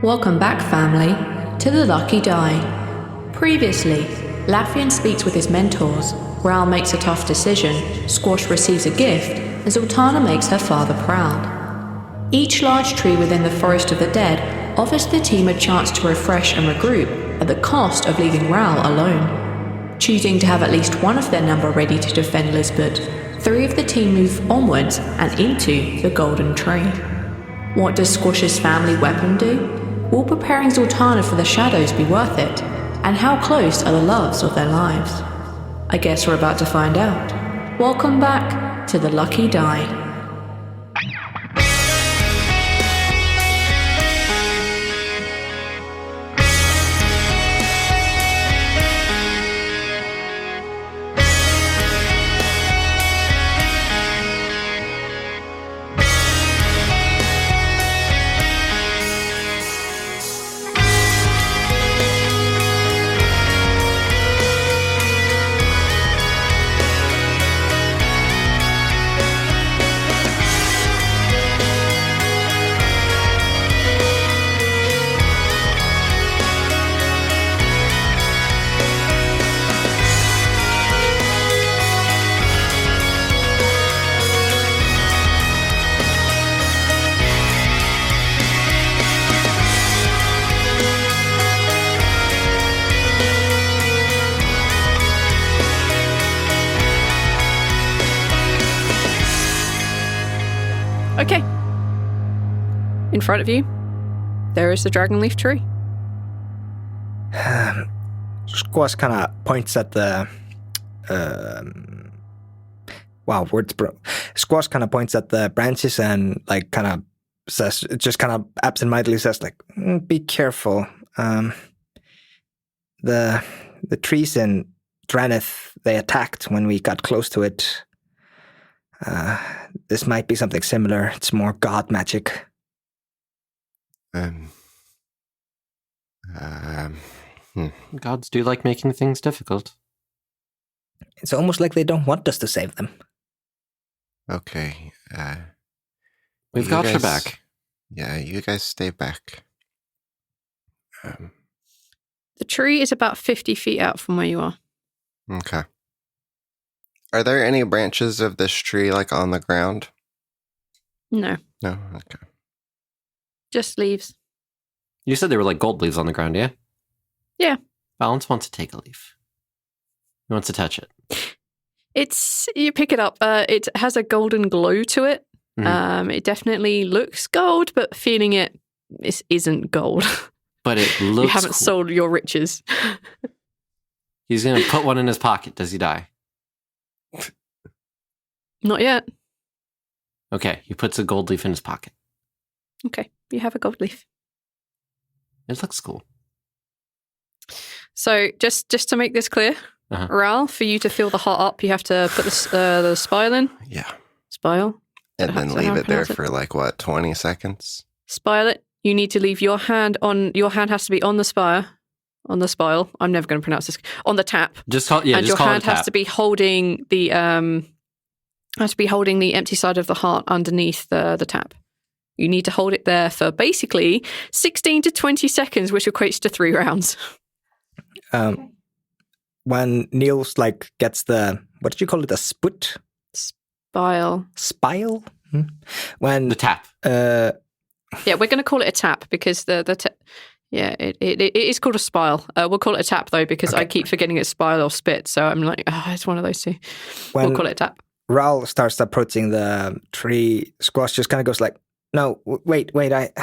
Welcome back, family, to the Lucky Die. Previously, Lathian speaks with his mentors, Rhal makes a tough decision, Squash receives a gift, and Zoltana makes her father proud. Each large tree within the Forest of the Dead offers the team a chance to refresh and regroup at the cost of leaving Rhal alone. Choosing to have at least one of their number ready to defend Lisbeth, 3 of the team move onwards and into the Golden Tree. What does Squash's family weapon do? Will preparing Zoltana for the shadows be worth it? And how close are the loves of their lives? I guess we're about to find out. Welcome back to the Lucky Die. Okay. In front of you, there is the dragonleaf tree. Squash kind of points at the. Words broke. Squash kind of points at the branches and kind of says, just kind of absentmindedly says, be careful. The trees in Draneth, they attacked when we got close to it. This might be something similar. It's more god magic. Gods do like making things difficult. It's almost like they don't want us to save them. Okay. We've got your back. Yeah, you guys stay back. The tree is about 50 feet out from where you are. Okay. Are there any branches of this tree, on the ground? No, No? Okay. just leaves. You said there were gold leaves on the ground, yeah? Yeah. Balance wants to take a leaf. He wants to touch it. You pick it up. It has a golden glow to it. Mhm. It definitely looks gold, but feeling it, this isn't gold. But it looks You haven't cool. sold your riches. He's going to put one in his pocket. Does he die? Not yet. Okay, he puts a gold leaf in his pocket. Okay, you have a gold leaf. It looks cool. So just to make this clear, Uh-huh. Rhal, for you to fill the heart up, you have to put the spile in. Yeah. Spile. And then Is that how leave I it there pronounce for 20 seconds? Spile it. You need to leave your hand on. Your hand has to be on the spire. On the spile. I'm never going to pronounce this. On the tap. Just call, yeah, and just your call hand it a tap. has to be holding the empty side of the heart underneath the tap. You need to hold it there for basically 16 to 20 seconds, which equates to 3 rounds. When Niels gets the, what did you call it, a sput? Spile. Spile? When The tap. Yeah, we're going to call it a tap because it is called a spile. We'll call it a tap though because I keep forgetting it's spile or spit. So I'm it's one of those two. We'll call it a tap. Rhal starts approaching the tree, Squash just kind of goes no, wait, and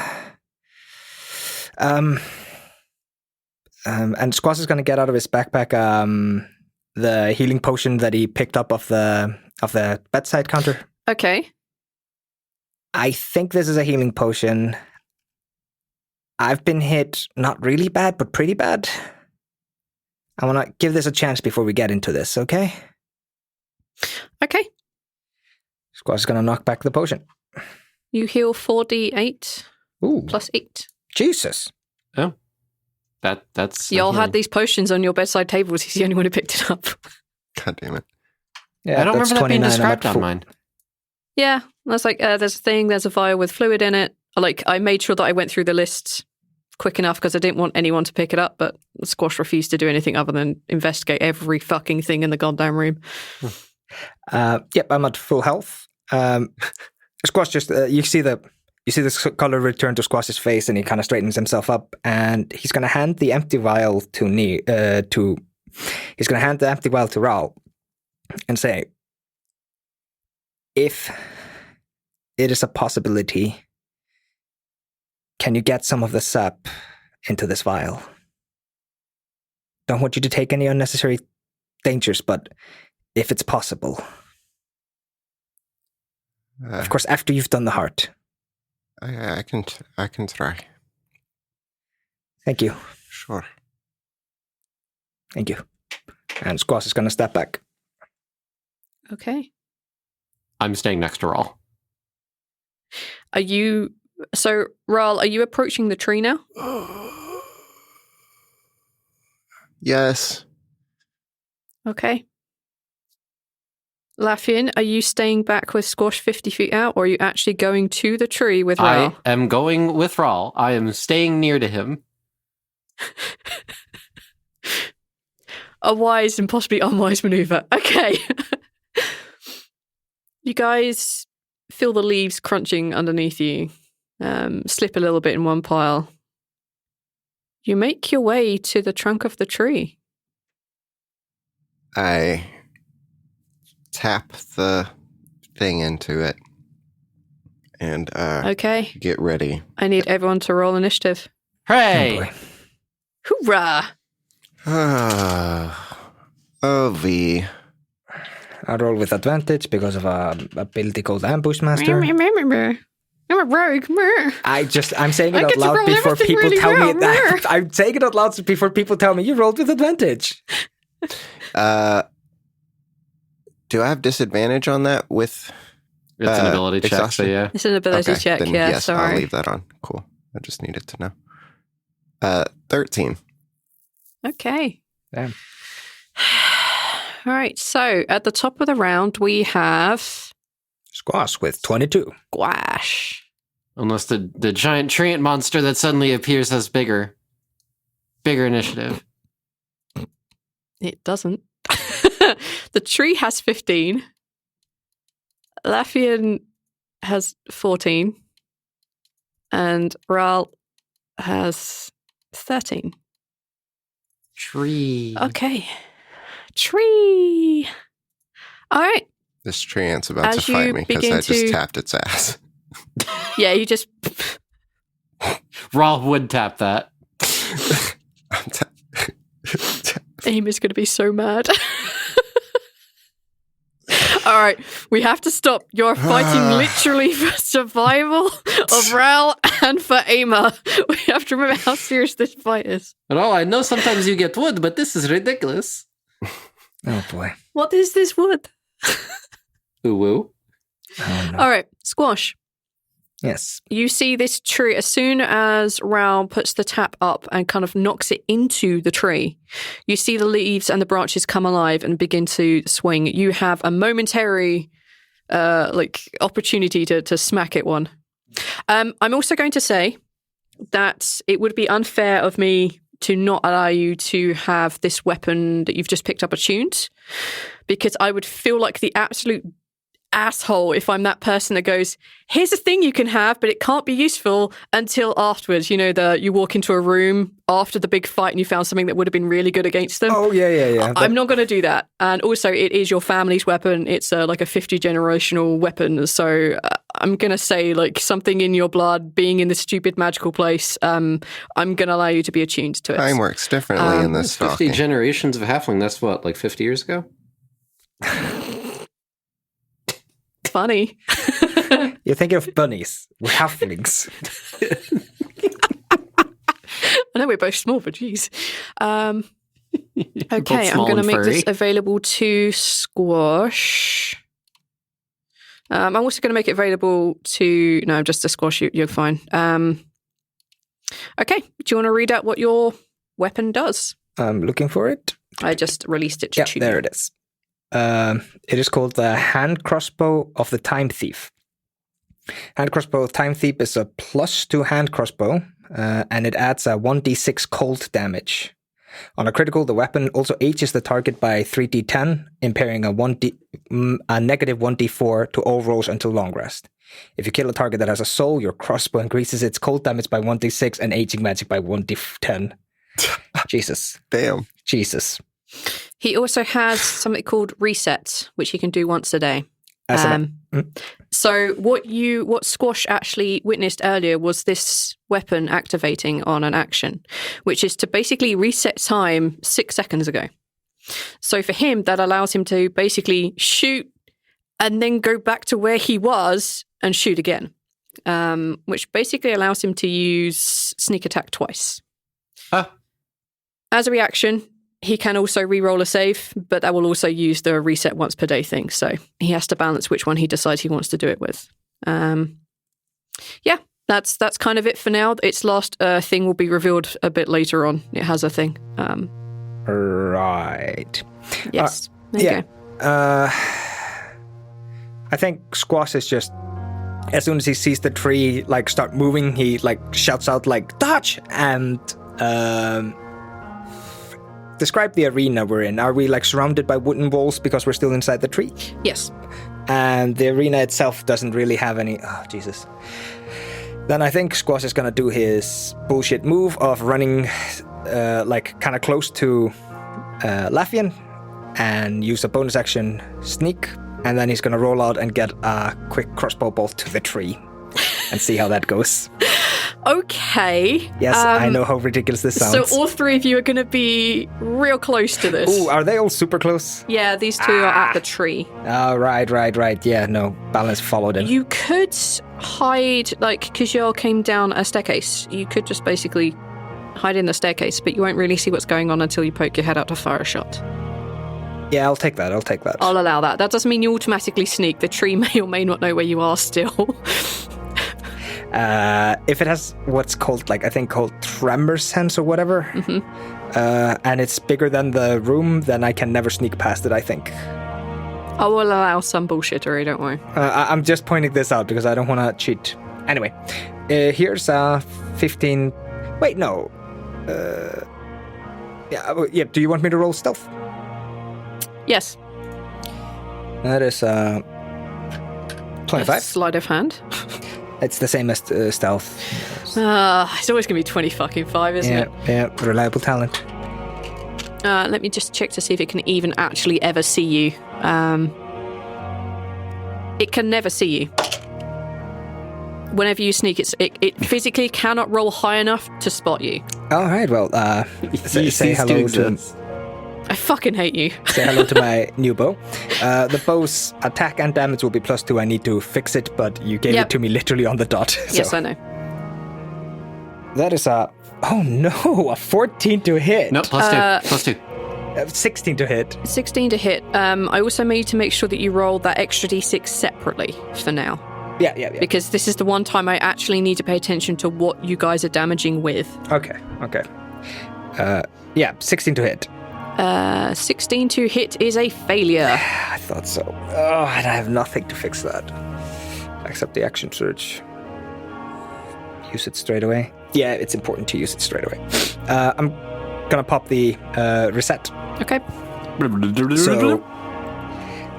Squash is going to get out of his backpack the healing potion that he picked up off the bedside counter. Okay. I think this is a healing potion. I've been hit not really bad, but pretty bad. I want to give this a chance before we get into this, okay? Okay. Squash is going to knock back the potion. You heal 4d8 Ooh, plus 8. Jesus. Oh. That's... Y'all had these potions on your bedside tables. He's the only one who picked it up. God damn it. Yeah, I don't that's remember that being 29. I'm described at on full. mine. Yeah, I was there's a thing, there's a vial with fluid in it. I made sure that I went through the list quick enough because I didn't want anyone to pick it up, but Squash refused to do anything other than investigate every fucking thing in the goddamn room. Yep, I'm at full health. Squash just you see the color return to Squash's face, and he kind of straightens himself up, and he's going to hand the empty vial to Rhal and say, if it is a possibility, can you get some of the sap into this vial? Don't want you to take any unnecessary dangers, but if it's possible. Of course, after you've done the heart. I can try. Thank you. Sure. Thank you. And Squash is going to step back. Okay. I'm staying next to Rhal. So, Rhal, are you approaching the tree now? Yes. Okay. Laffian, are you staying back with Squash 50 feet out, or are you actually going to the tree with Rhal? I am going with Rhal. I am staying near to him. A wise and possibly unwise maneuver. Okay. You guys feel the leaves crunching underneath you. Slip a little bit in one pile. You make your way to the trunk of the tree. I tap the thing into it and Okay. get ready. I need everyone to roll initiative. Hooray! Hoorah! Oh, V. I roll with advantage because of a ability called Ambush Master. I'm a rogue. I'm saying it I out get to loud roll before everything people really tell me well. that. I'm saying it out loud before people tell me you rolled with advantage. Do I have disadvantage on that with... It's an ability check, exhaustion? so yeah. It's an ability Okay, check, then yeah, yes, sorry. I'll leave that on. Cool. I just needed to know. 13. Okay. Damn. All right, so at the top of the round, we have Squash with 22. Squash. Unless the giant treant monster that suddenly appears has bigger initiative. It doesn't. The tree has 15. Laffian has 14. And Rhal has 13. Tree. Okay. Tree. All right. This tree ant's about As to fight you me because begin I just to- tapped its ass. Yeah, you just... Rhal would tap that. Aim is going to be so mad. All right, we have to stop. You're fighting literally for survival of Rhal and for Ama. We have to remember how serious this fight is. Oh, I know sometimes you get wood, but this is ridiculous. Oh boy. What is this wood? Ooh woo. Oh, no. All right, Squash. Yes. You see this tree as soon as Rhal puts the tap up and kind of knocks it into the tree. You see the leaves and the branches come alive and begin to swing. You have a momentary opportunity to smack it one. I'm also going to say that it would be unfair of me to not allow you to have this weapon that you've just picked up attuned, because I would feel like the absolute asshole if I'm that person that goes, here's a thing you can have, but it can't be useful until afterwards. You know, you walk into a room after the big fight and you found something that would have been really good against them. Oh, yeah. I'm not going to do that. And also, it is your family's weapon. It's like a 50 generational weapon. So I'm going to say, like, something in your blood, being in this stupid magical place, I'm going to allow you to be attuned to it. Time works differently in this 50 stalking. generations of halfling, that's what, like 50 years ago? Funny. You're thinking of bunnies. We're halflings. I know we're both small, but geez. Okay, Both I'm small going to and make this furry. available to Squash. I'm also going to make it available to... No, just to Squash, you're fine. Okay, do you want to read out what your weapon does? I'm looking for it. I just released it Yeah, to there you. it is. It is called the Hand Crossbow of the Time Thief. Hand Crossbow of Time Thief is a +2 hand crossbow and it adds a 1d6 cold damage. On a critical, the weapon also ages the target by 3d10, impairing a negative 1d4 to all rolls until long rest. If you kill a target that has a soul, your crossbow increases its cold damage by 1d6 and aging magic by 1d10. Jesus. Damn. Jesus. He also has something called reset, which he can do once a day. So what Squash actually witnessed earlier was this weapon activating on an action, which is to basically reset time 6 seconds ago. So for him, that allows him to basically shoot and then go back to where he was and shoot again, which basically allows him to use sneak attack twice. As a reaction, he can also re-roll a save, but that will also use the reset once per day thing. So he has to balance which one he decides he wants to do it with. Yeah, that's kind of it for now. Its last thing will be revealed a bit later on. It has a thing. Right. Yes. There you go. I think Squash is just, as soon as he sees the tree like start moving, he like shouts out like dodge and describe the arena we're in. Are we like surrounded by wooden walls because we're still inside the tree? Yes. And the arena itself doesn't really have any... Oh, Jesus. Then I think Squash is going to do his bullshit move of running like kind of close to Laffian and use a bonus action sneak. And then he's going to roll out and get a quick crossbow bolt to the tree and see how that goes. Okay. Yes, I know how ridiculous this sounds. So all three of you are going to be real close to this. Ooh, are they all super close? Yeah, these two are at the tree. Oh, right. Yeah, no, balance followed him. You could hide, like, because you all came down a staircase, you could just basically hide in the staircase, but you won't really see what's going on until you poke your head out to fire a shot. Yeah, I'll take that. I'll allow that. That doesn't mean you automatically sneak. The tree may or may not know where you are still. If it has what's called, like, I think called tremor sense or whatever, and it's bigger than the room, then I can never sneak past it, I think. I will allow some bullshittery, don't worry. I'm just pointing this out because I don't want to cheat. Anyway, here's 15... Wait, no. Yeah, do you want me to roll stealth? Yes. That is 25. Sleight of hand. It's the same as stealth. It's always going to be 20-5, isn't it? Yeah, reliable talent. Let me just check to see if it can even actually ever see you. It can never see you. Whenever you sneak, it physically cannot roll high enough to spot you. All right, well, say hello to... I fucking hate you. Say hello to my new bow. The bow's attack and damage will be +2. I need to fix it, but you gave it to me literally on the dot. So. Yes, I know. That is a 14 to hit. No, +2. 16 to hit. 16 to hit. I also need to make sure that you roll that extra d6 separately for now. Yeah. Because this is the one time I actually need to pay attention to what you guys are damaging with. Okay. 16 to hit. 16 to hit is a failure. I thought so. Oh, and I have nothing to fix that. Except the action surge. Use it straight away. Yeah, it's important to use it straight away. I'm gonna pop the reset. Okay. So,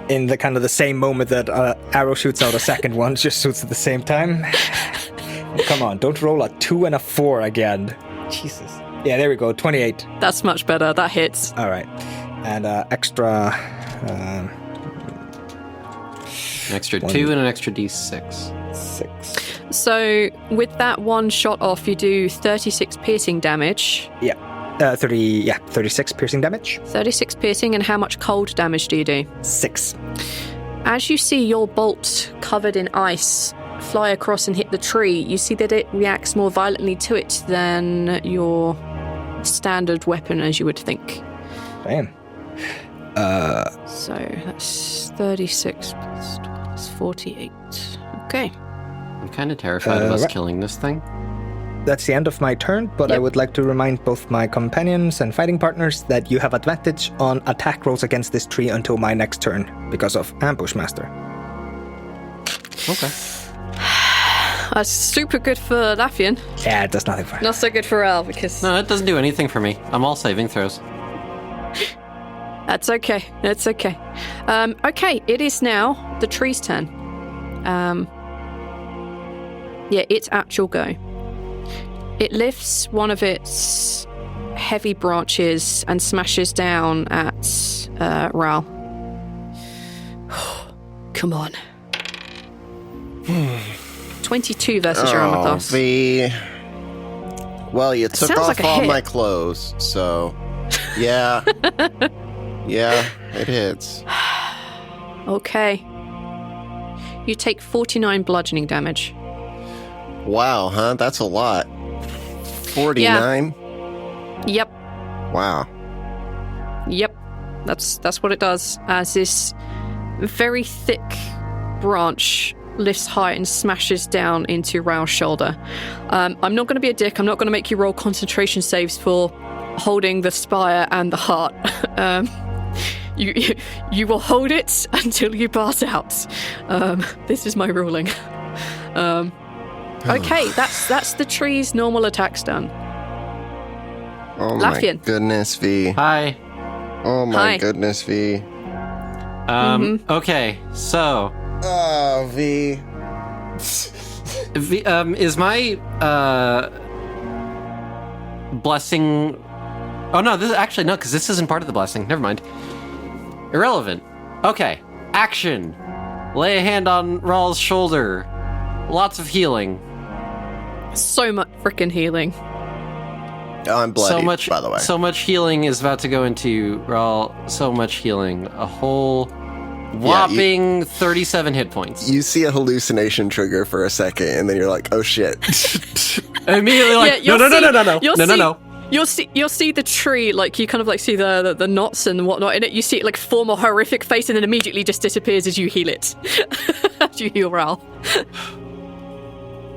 in the kind of the same moment that arrow shoots out, a second one just shoots at the same time. Come on, don't roll a 2 and a 4 again. Jesus. Yeah, there we go, 28. That's much better, that hits. All right. And extra... An extra 2 and an extra d6. 6. So, with that one shot off, you do 36 piercing damage. Yeah. 36 piercing damage. 36 piercing, and how much cold damage do you do? 6. As you see your bolt covered in ice fly across and hit the tree, you see that it reacts more violently to it than your standard weapon, as you would think. Damn. So that's 36 plus 12 is 48. Okay. I'm kind of terrified of us killing this thing. That's the end of my turn, but I would like to remind both my companions and fighting partners that you have advantage on attack rolls against this tree until my next turn, because of Ambush Master. Okay. That's super good for Laffian. Yeah, it does nothing for him. Not so good for Rhal because No, it doesn't do anything for me. I'm all saving throws. that's okay. That's okay. Okay, it is now the tree's turn. Yeah, it's actual go. It lifts one of its heavy branches and smashes down at Rhal. Come on. 22 versus your armor class. V. Well, you took sounds off like a all hit. my clothes, so yeah. Yeah, it hits. Okay. You take 49 bludgeoning damage. Wow, huh? That's a lot. 49? Yep. Wow. Yep. That's what it does. As this very thick branch lifts high and smashes down into Rhal's shoulder. I'm not going to be a dick. I'm not going to make you roll concentration saves for holding the spire and the heart. You will hold it until you pass out. This is my ruling. Okay, that's the tree's normal attacks done. Oh Laffian. my goodness, V. Hi. Oh my Hi. goodness, V. Okay, so Oh, V. is my blessing? Oh no, this actually no, because this isn't part of the blessing. Never mind. Irrelevant. Okay, action. Lay a hand on Rhal's shoulder. Lots of healing. So much freaking healing. Oh, I'm bloody, so much, by the way. So much healing is about to go into Rhal. So much healing. A whole whopping 37 hit points. You see a hallucination trigger for a second, and then you're like, "Oh shit!" Immediately, like, Yeah, no. You'll see the tree, like you kind of like see the knots and whatnot in it. You see it like form a horrific face and then immediately just disappears as you heal it. As you heal Rhal.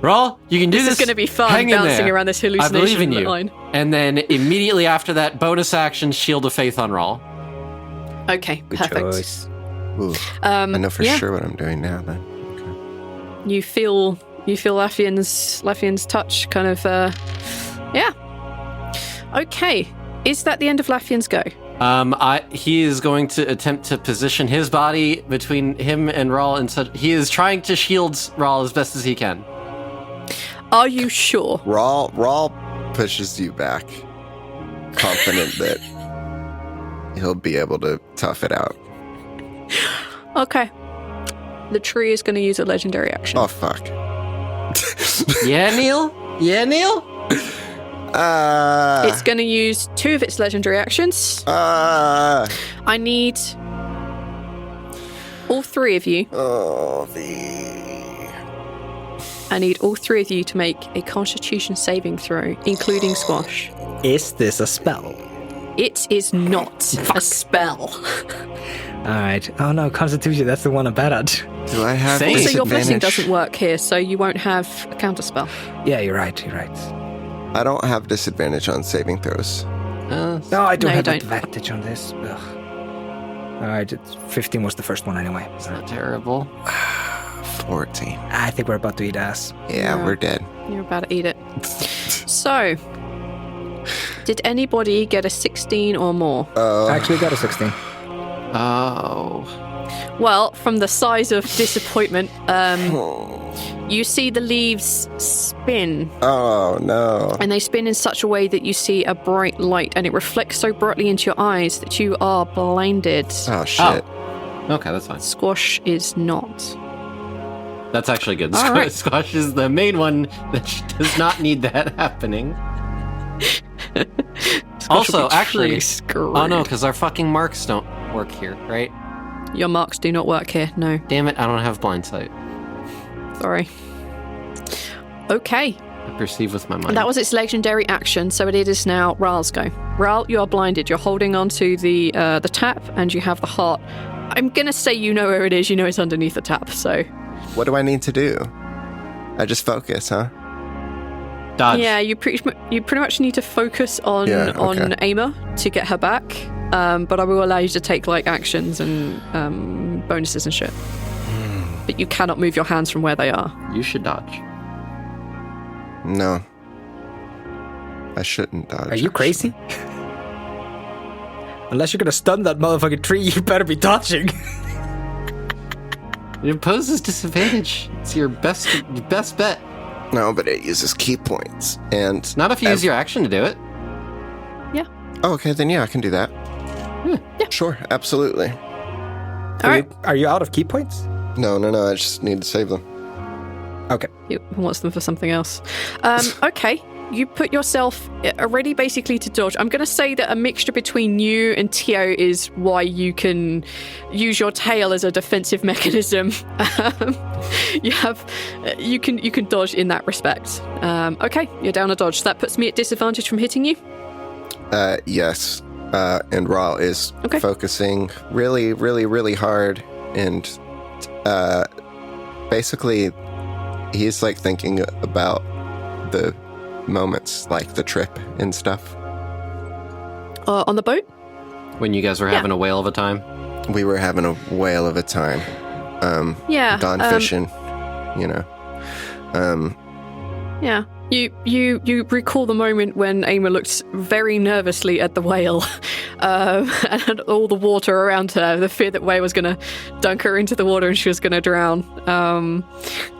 Rhal, you can do this. This is going to be fun, Hang in bouncing there. around this I believe hallucination in you. line. And then immediately after that, bonus action, Shield of Faith on Rhal. Okay, Good perfect. choice. Ooh, I know for sure what I'm doing now. Then. Okay. You feel Laffian's touch, kind of. Yeah. Okay. Is that the end of Laffian's go? He is going to attempt to position his body between him and Rhal, and such. He is trying to shield Rhal as best as he can. Are you sure? Rhal pushes you back, confident that he'll be able to tough it out. Okay. The tree is going to use a legendary action. Oh fuck. Yeah, Neil. It's going to use 2 of its legendary actions. I need all 3 of you. Oh, V. I need all 3 of you to make a Constitution saving throw, including Squash. Is this a spell? It is not a spell. Alright. Oh no, Constitution, that's the one I'm bad at. Do I have Same. Also, your blessing disadvantage? doesn't work here, so you won't have a counterspell. Yeah, you're right. I don't have disadvantage on saving throws. No, I don't No, you have don't. advantage on this. Ugh. Alright, 15 was the first one anyway. It's not terrible. 14. I think we're about to eat ass. Yeah, Yeah. we're dead. You're about to eat it. So, did anybody get a 16 or more? I actually got a 16. Oh. Well, from the size of disappointment, you see the leaves spin, Oh no. and they spin in such a way that you see a bright light, and it reflects so brightly into your eyes that you are blinded. Oh shit. Okay, that's fine. Squash is not. That's actually good. All right. Squash is the main one that does not need that happening. Also, will be actually, pretty screwed. oh no, because our fucking marks don't work here, right? Your marks do not work here, no. Damn it, I don't have blind sight. Sorry. Okay. I perceive with my mind. That was its legendary action, so it is now Rhal's go. Rhal, you are blinded. You're holding onto the tap, and you have the heart. I'm gonna say you know where it is. You know it's underneath the tap, so... What do I need to do? I just focus, huh? Dodge. Yeah, you pretty much need to focus on on Ama to get her back, but I will allow you to take like actions and bonuses and shit. But you cannot move your hands from where they are. You should dodge. No. I shouldn't dodge. Are you crazy? Unless you're gonna stun that motherfucking tree, you better be dodging. It imposes disadvantage. It's your best bet. No, but it uses key points. And Not if you use your action to do it. Oh, okay, then yeah, I can do that. Yeah. Sure, absolutely. Are you out of key points? No, I just need to save them. Okay. He wants them for something else. Okay. You put yourself ready basically to dodge. I'm going to say that a mixture between you and Tio is why you can use your tail as a defensive mechanism. You can dodge in that respect. Okay, you're down a dodge. That puts me at disadvantage from hitting you. Yes. And Rhal is focusing really, really, really hard. And basically, he's like thinking about the moments, like the trip and stuff. On the boat? When you guys were having a whale of a time? We were having a whale of a time. Gone fishing, you know. Yeah. You recall the moment when Ama looked very nervously at the whale and all the water around her, the fear that whale was going to dunk her into the water and she was going to drown.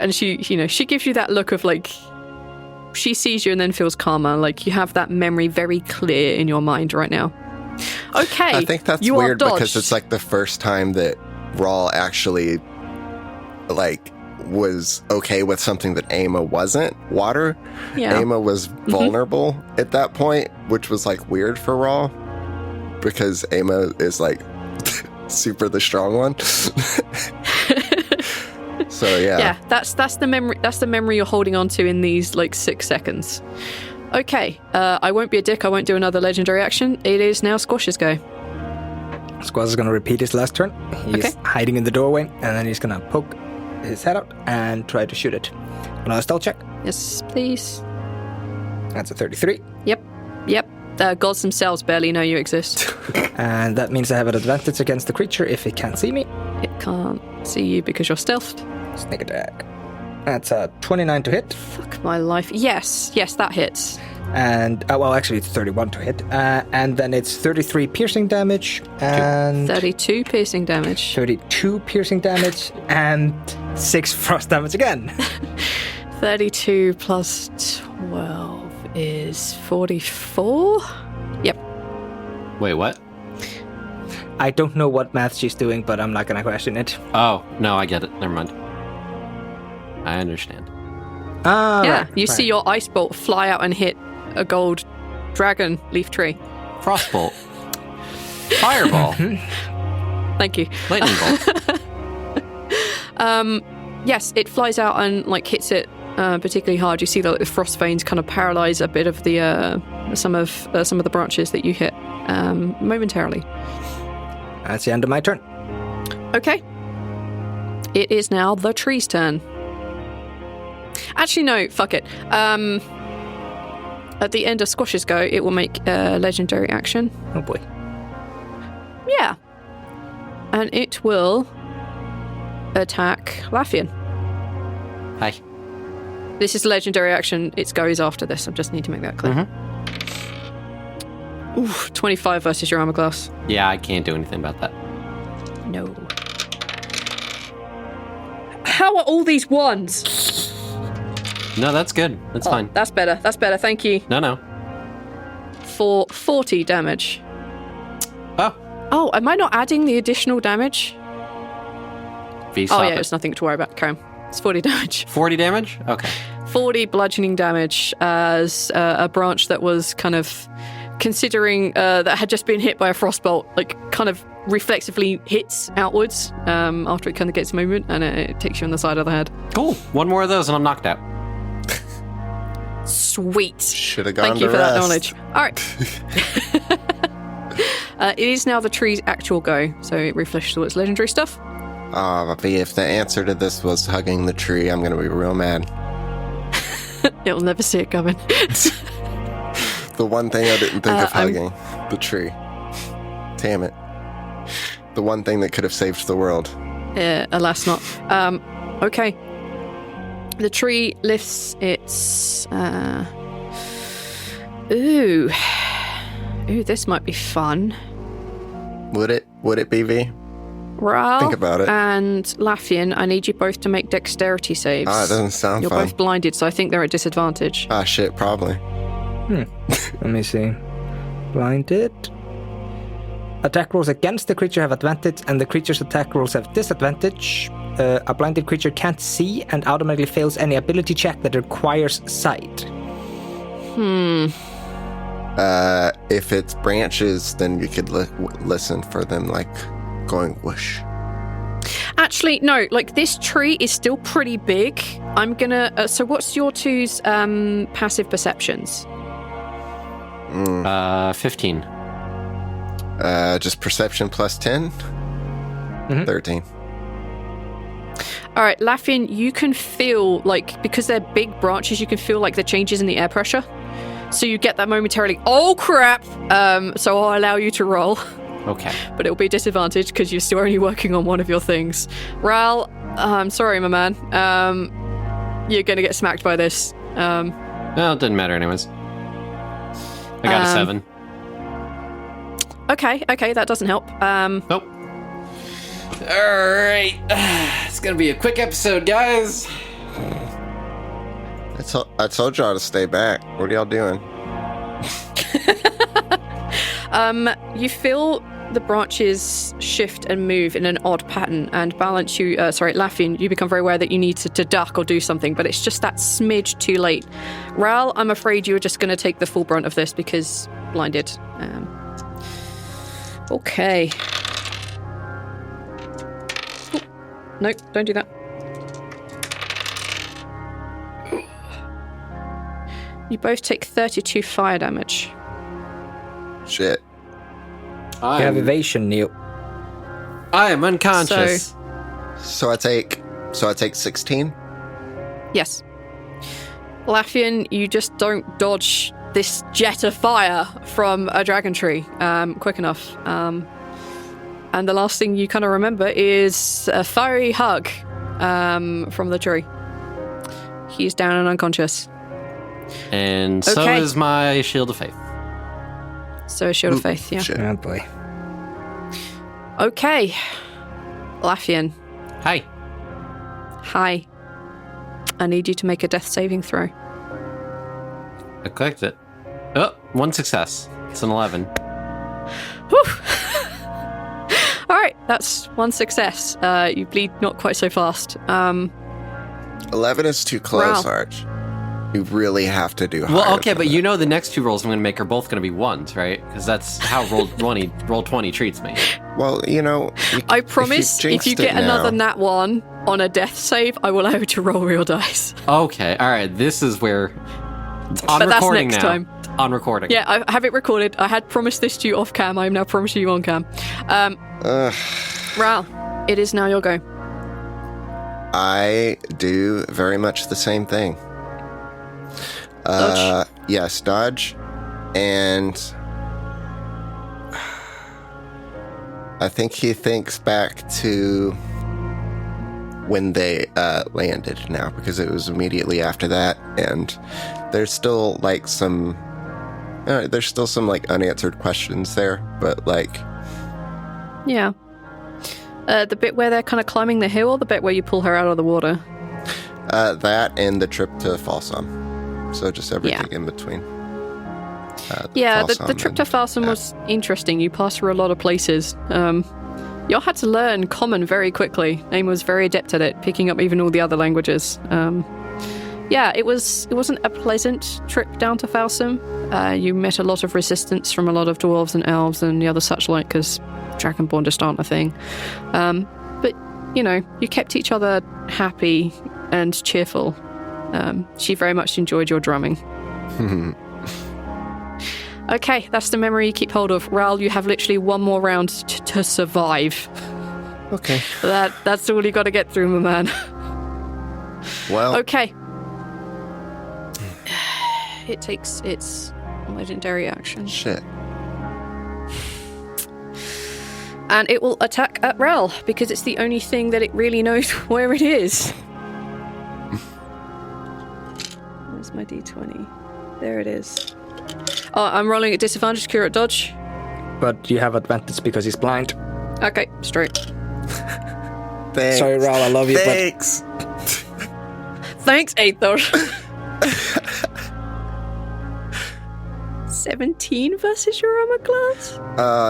And she gives you that look of like, she sees you and then feels calmer. Like you have that memory very clear in your mind right now. Okay. I think that's weird because it's like the first time that Rhal actually like was okay with something that Ama wasn't. Water. Yeah. Ama was vulnerable at that point, which was like weird for Rhal because Ama is like super the strong one. So yeah, that's the memory. That's the memory you're holding on to in these like 6 seconds. Okay, I won't be a dick. I won't do another legendary action. It is now Squash's go. Squash is going to repeat his last turn. He's hiding in the doorway, and then he's going to poke his head out and try to shoot it. Another stealth check. Yes, please. That's a 33. Yep. The gods themselves barely know you exist. And that means I have an advantage against the creature if it can't see me. It can't see you because you're stealthed. Sneak attack. That's a 29 to hit. Fuck my life. Yes, that hits. And, well, actually, it's 31 to hit. And then it's 33 piercing damage and 32 piercing damage. 32 piercing damage and 6 frost damage again. 32 plus 12 is 44? Yep. Wait, what? I don't know what math she's doing, but I'm not going to question it. Oh, no, I get it. Never mind. I understand. You see your ice bolt fly out and hit a gold dragon leaf tree. Frostbolt. Fireball. Thank you. Lightning bolt. Yes, it flies out and like hits it particularly hard. You see the frost veins kind of paralyze a bit of the some of the branches that you hit momentarily. That's the end of my turn. Okay. It is now the tree's turn. Actually, no, fuck it. At the end of Squash's go, it will make a legendary action. Oh boy. Yeah. And it will attack Laffian. Hi. This is a legendary action. Its go is after this. I just need to make that clear. Mm-hmm. Oof, 25 versus your armor class. Yeah, I can't do anything about that. No. How are all these ones? No, that's good. That's fine. That's better. Thank you. No. For 40 damage. Oh, Am I not adding the additional damage? V-stop it. It's nothing to worry about. Carry on. It's 40 damage. 40 damage? Okay. 40 bludgeoning damage as a branch that was kind of considering that had just been hit by a frostbolt, like kind of reflexively hits outwards after it kind of gets movement, and it takes you on the side of the head. Cool. One more of those and I'm knocked out. Sweet. Should have gone Thank you to for that rest. knowledge. All right. It is now the tree's actual go, so it refreshes all its legendary stuff. If the answer to this was hugging the tree, I'm going to be real mad. It'll never see it coming. The one thing I didn't think of hugging, the tree. Damn it. The one thing that could have saved the world. Alas not. Okay. The tree lifts its... Ooh, this might be fun. Would it, BV? Rhal Think about it. and Laffian, I need you both to make dexterity saves. It doesn't sound You're fun. both blinded, so I think they're at disadvantage. Shit, probably. Let me see. Blinded. Attack rolls against the creature have advantage, and the creature's attack rolls have disadvantage. A blinded creature can't see and automatically fails any ability check that requires sight. If it's branches, then you could listen for them, like, going whoosh. Actually, no, like, this tree is still pretty big. I'm gonna... so what's your two's passive perceptions? 15. Just perception plus 10? 13. All right, Laffian, you can feel, like, because they're big branches, you can feel, like, the changes in the air pressure. So you get that momentarily, oh, crap! So I'll allow you to roll. Okay. But it'll be disadvantaged because you're still only working on one of your things. Rhal, I'm sorry, my man. You're going to get smacked by this. Well, it didn't matter anyways. I got a 7. Okay, that doesn't help. Nope. Alright. It's gonna be a quick episode, guys. I told y'all to stay back. What are y'all doing? You feel the branches shift and move in an odd pattern, and Balance, Laffian, you become very aware that you need to duck or do something, but it's just that smidge too late. Rhal, I'm afraid you are just going to take the full brunt of this because blinded. Okay. Ooh, no, don't do that. You both take 32 fire damage. Shit. You have evasion, Neil. I am unconscious. So I take 16? Yes. Laffian, you just don't dodge this jet of fire from a dragon tree quick enough. And the last thing you kind of remember is a fiery hug from the tree. He's down and unconscious. And so Okay. is my shield of faith. So a shield of faith, yeah. Shit. Oh boy. Okay. Laffian, Hi. hi. I need you to make a death saving throw. I clicked it. Oh, 1 success. It's an 11. Whew. All right, that's 1 success. You bleed not quite so fast. 11 is too close, Rhal. Arch. You really have to do higher. Well, okay, than but that. you know the next 2 rolls I'm going to make are both going to be 1s, right? Because that's how roll 20 treats me. Well, you know... I promise, if you get another nat 1 on a death save, I will allow you to roll real dice. Okay, all right. This is where on But that's recording next now. time. On recording. Yeah, I have it recorded. I had promised this to you off cam. I am now promising you on cam. Rhal, it is now your go. I do very much the same thing. Dodge. Yes, dodge. And I think he thinks back to when they landed now, because it was immediately after that, and there's still like some unanswered questions there, but like, Yeah. The bit where they're kind of climbing the hill, or the bit where you pull her out of the water? that and the trip to Falsum. So just everything in between. The trip to Falsum was interesting. You passed through a lot of places. Y'all had to learn Common very quickly. Aim was very adept at it, picking up even all the other languages. It wasn't a pleasant trip down to Falsum. You met a lot of resistance from a lot of dwarves and elves and the other such like, because Dragonborn just aren't a thing. But, you know, you kept each other happy and cheerful. She very much enjoyed your drumming. Okay, that's the memory you keep hold of. Rhal, you have literally one more round to survive. Okay. That's all you got to get through, my man. Well, Okay. It takes its legendary action. shit. And it will attack at Rhal, because it's the only thing that it really knows where it is. my d20. There it is. Oh, I'm rolling at disadvantage to cure at dodge. But you have advantage because he's blind. Okay, straight. Thanks. Sorry, Rhal, I love you, Thanks. Thanks, Aethor. 17 versus your armor class?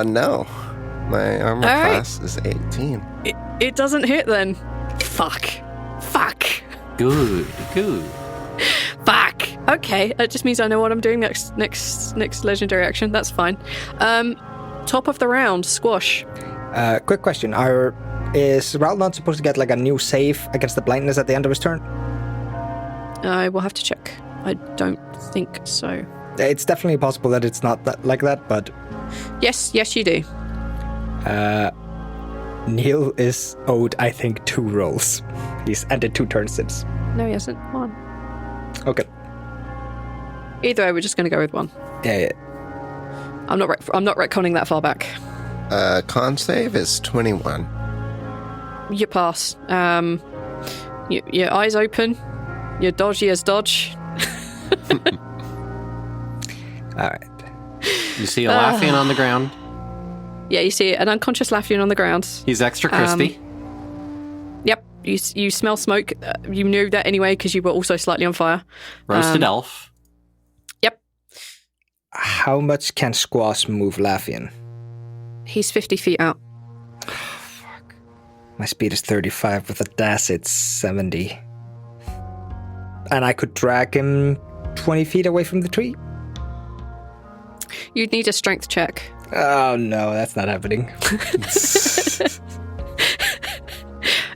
No. My armor All right. class is 18. It doesn't hit then. Fuck. Good. Fuck. Okay, that just means I know what I'm doing next legendary action. That's fine. Top of the round, Squash. Quick question. Is Rhal not supposed to get like a new save against the blindness at the end of his turn? I will have to check. I don't think so. It's definitely possible that it's not like that, but... Yes, you do. Neil is owed, I think, 2 rolls. He's ended 2 turns since. No, he hasn't. 1. Okay. Either way, we're just going to go with 1. Yeah. I'm not retconning that far back. Con save is 21. You pass. Your eyes open. You're dodgy as dodge. All right. You see a Laffian on the ground. Yeah, you see an unconscious Laffian on the ground. He's extra crispy. Yep. You smell smoke. You knew that anyway because you were also slightly on fire. Roasted elf. Yep. How much can Squash move Laffian? He's 50 feet out. Fuck. My speed is 35. With a dash, it's 70. And I could drag him 20 feet away from the tree? You'd need a strength check. Oh, no, that's not happening.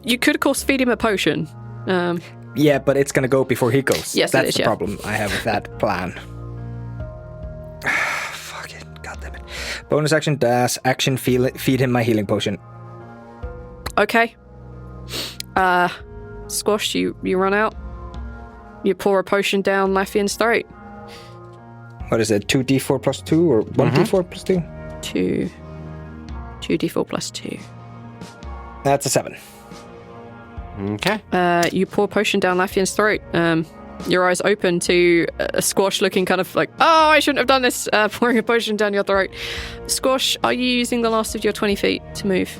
You could, of course, feed him a potion. Yeah, but it's going to go before he goes. Yes, that's it is, the yeah. problem I have with that plan. Fuck it. God damn it. Bonus action dash. Action feed him my healing potion. Okay. Squash, you run out. You pour a potion down Laffian's throat. What is it? 2d4 plus 2 or 1d4 plus 2? 2d4 plus 2. That's a 7. Okay. You pour potion down Laffian's throat. Your eyes open to a Squash looking kind of like, oh, I shouldn't have done this, pouring a potion down your throat. Squash, are you using the last of your 20 feet to move?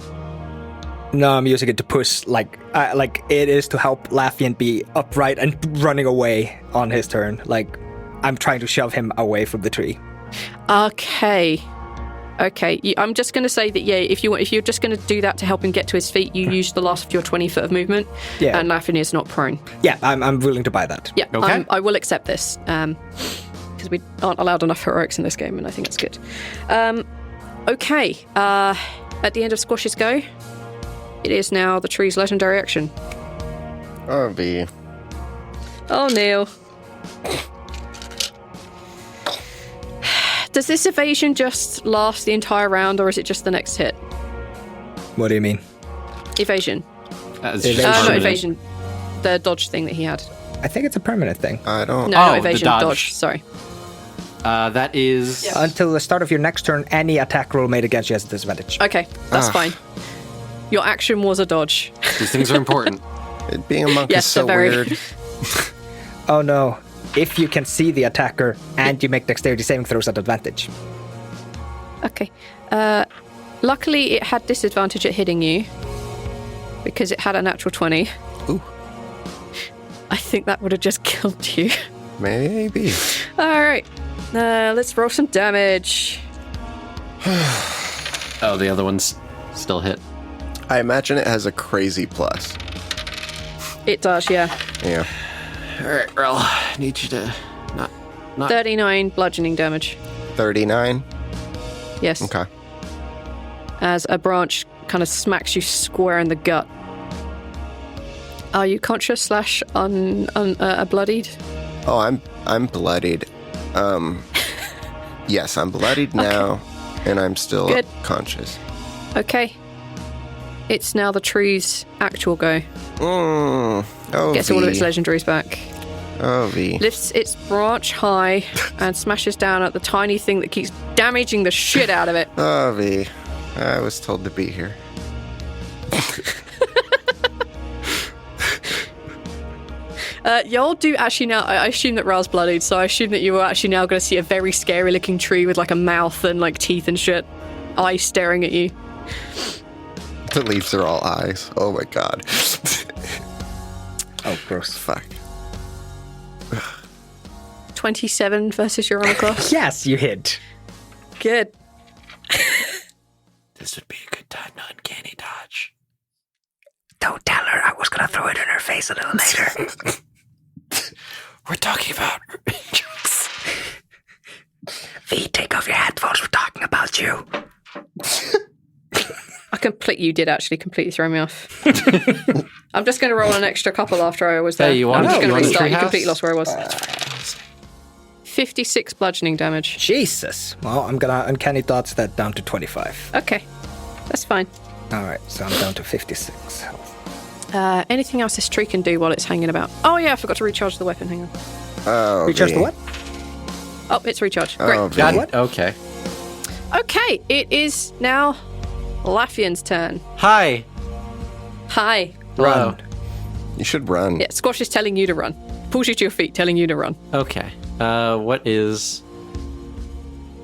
No, I'm using it to push, like it is to help Laffian be upright and running away on his turn. Like, I'm trying to shove him away from the tree. Okay. I'm just going to say that, yeah, if you're just going to do that to help him get to his feet, you use the last of your 20 foot of movement. Yeah. And Laffian is not prone. Yeah, I'm willing to buy that. Yeah, Okay. I will accept this. Because we aren't allowed enough heroics in this game, and I think that's good. Okay. At the end of Squash's go, it is now the tree's legendary action. Oh, V. Oh, Neil. Does this evasion just last the entire round, or is it just the next hit? What do you mean? Evasion. That's Evasion. just Not permanent. evasion. The dodge thing that he had. I think it's a permanent thing. I don't... No, Oh, not the evasion. dodge. Dodge. Sorry. That is... Until the start of your next turn, any attack roll made against you has a disadvantage. Okay, that's fine. Your action was a dodge. These things are important. Being a monk Yes, is so they're very- weird. Oh no. If you can see the attacker and you make dexterity saving throws at advantage. Okay. Luckily, it had disadvantage at hitting you because it had a natural 20. Ooh. I think that would have just killed you. Maybe. All right. Let's roll some damage. Oh, the other one's still hit. I imagine it has a crazy plus. It does, yeah. Yeah. All right, Rhal. I need you to not 39 bludgeoning damage. 39? Yes. Okay. As a branch kind of smacks you square in the gut. Are you conscious / bloodied? Oh, I'm bloodied. Yes, I'm bloodied now, and I'm still Good. conscious. Okay. It's now the tree's actual go. Oh, Gets V. all of its legendaries back. Oh, V. Lifts its branch high and smashes down at the tiny thing that keeps damaging the shit out of it. Oh, V. I was told to be here. Y'all do actually now. I assume that Rhal's bloodied, so I assume that you are actually now going to see a very scary-looking tree with like a mouth and like teeth and shit, eyes staring at you. The leaves are all eyes. Oh my god. Oh, gross. Fuck. 27 versus your armor class. Yes, you hit. Good. This would be a good time to uncanny dodge. Don't tell her. I was gonna throw it in her face a little later. We're talking about jokes. V, take off your headphones. We're talking about you. You did actually completely throw me off. I'm just going to roll an extra couple after I was there. Hey, you I'm want just going to a restart. You treehouse? completely lost where I was. 56 bludgeoning damage. Jesus. Well, I'm gonna uncanny dodge that down to 25. Okay, that's fine. All right, so I'm down to 56 health. Anything else this tree can do while it's hanging about? Oh yeah, I forgot to recharge the weapon. Hang on. Oh, Recharge V. the what? Oh, it's recharged. Great. Oh, V. Got What? it. Okay. Okay, it is now Lafian's turn. Hi. Hi. Hello. You should run. Yeah, Squash is telling you to run. Pulls you to your feet, telling you to run. Okay. What is...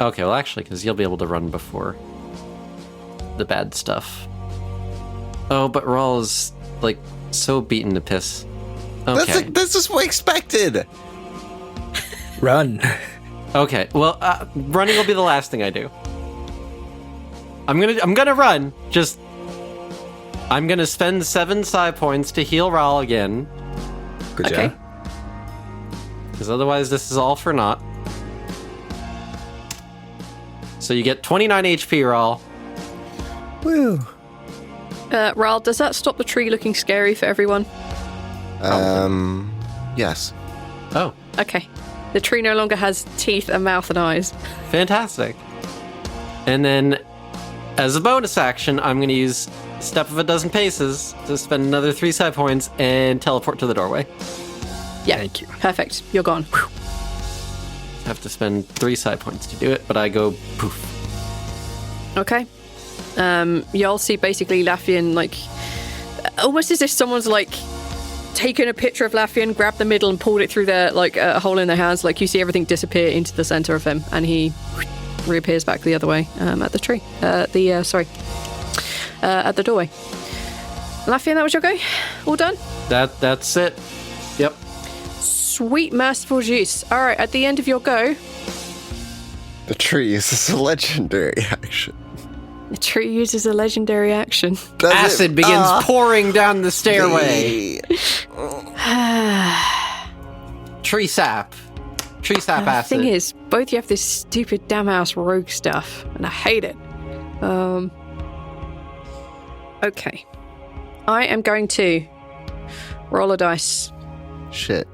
Okay, well, actually, because you'll be able to run before the bad stuff. Oh, but Rhal is, like, so beaten to piss. Okay. This is what expected. Run. Okay, well, running will be the last thing I do. I'm gonna run. Just, I'm gonna spend 7 psi points to heal Rhal again. Good Okay. job. Because otherwise this is all for naught. So you get 29 HP, Rhal. Woo. Rhal, does that stop the tree looking scary for everyone? Yes. Oh, Okay. The tree no longer has teeth, a mouth, and eyes. fantastic. And then, as a bonus action, I'm going to use Step of a Dozen Paces to spend another 3 psi points and teleport to the doorway. Yeah. Thank you. Perfect. You're gone. Whew. I have to spend 3 psi points to do it, but I go poof. Okay. Y'all see basically Lafian, like, almost as if someone's, like, taken a picture of Lafian, grabbed the middle and pulled it through their, like, a hole in their hands. Like, you see everything disappear into the center of him, and he reappears back the other way, at the tree. At the doorway. Lafian, that was your go? All done? That's it. Yep. Sweet merciful juice. All right, at the end of your go, The tree is a legendary action. the tree uses a legendary action. Does Acid it? begins Ah, pouring down the stairway. V. Tree sap. Tree sap The acid. thing is, both you have this stupid damn ass rogue stuff, and I hate it. Okay. I am going to roll a dice. Shit.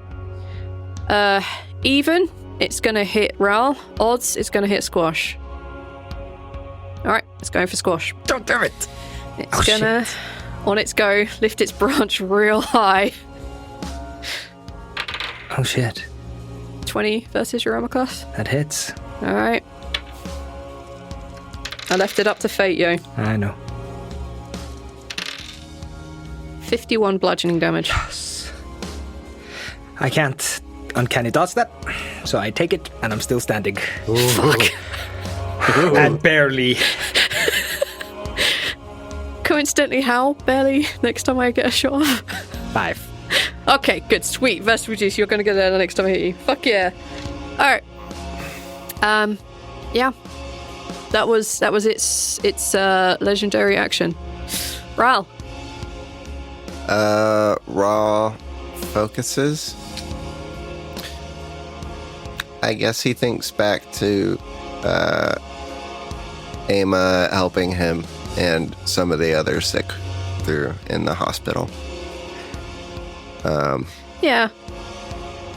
Even, it's going to hit Rhal. Odds, it's going to hit Squash. Alright, it's going for Squash. Don't do it. It's gonna, on its go, lift its branch real high. Oh, shit. 20 versus your armor class. That hits. Alright. I left it up to fate, yo. I know. 51 bludgeoning damage. I can't uncanny dodge that, so I take it, and I'm still standing. Fuck. And barely. Coincidentally, how? Barely. Next time I get a shot off. 5. Okay, good. Sweet. Versus reduce. You're going to get there the next time I hit you. Fuck yeah. Alright. Yeah. That was its legendary action. Rhal. Rhal focuses. I guess he thinks back to Ama helping him and some of the others sick through in the hospital. Yeah.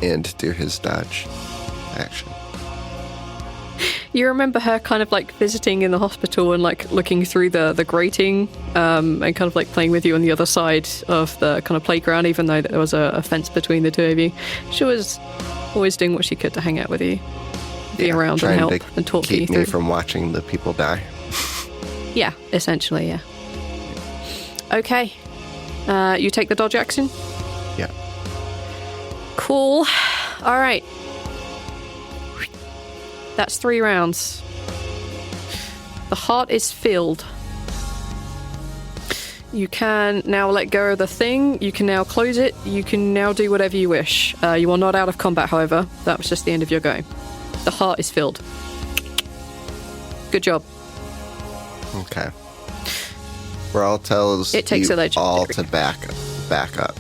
And do his dodge action. You remember her kind of like visiting in the hospital and like looking through the grating and kind of like playing with you on the other side of the kind of playground, even though there was a fence between the two of you. She was always doing what she could to hang out with you, be around and Trying help to and talk to you keep me through. from watching the people die. Yeah, essentially, yeah. Okay. You take the dodge action? Yeah. Cool. All right. That's 3 rounds. The heart is filled. You can now let go of the thing. You can now close it. You can now do whatever you wish. You are not out of combat, however. That was just the end of your go. The heart is filled. Good job. Okay. Rhal tells It takes you a legendary. all to back up.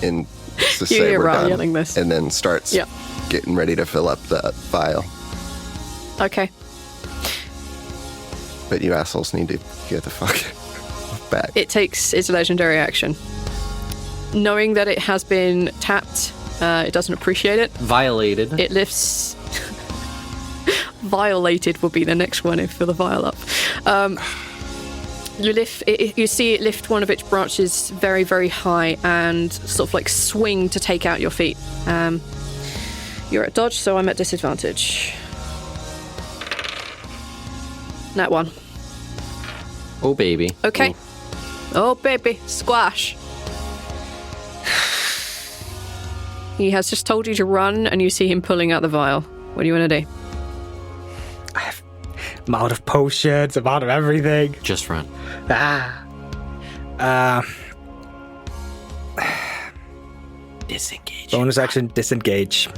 And to You say hear we're Rhal done. yelling this. And then starts Yeah. getting ready to fill up the vial. Okay. But you assholes need to get the fuck back. It takes its legendary action. Knowing that it has been tapped, it doesn't appreciate it. Violated. It lifts... Violated will be the next one if fill the vial up. You lift. You see it lift one of its branches very, very high and sort of like swing to take out your feet. You're at dodge, so I'm at disadvantage. That one. Oh, baby. Okay. Ooh. Oh, baby. Squash. He has just told you to run, and you see him pulling out the vial. What do you want to do? I'm out of potions, I'm out of everything. Just run. Disengage. Bonus action, disengage.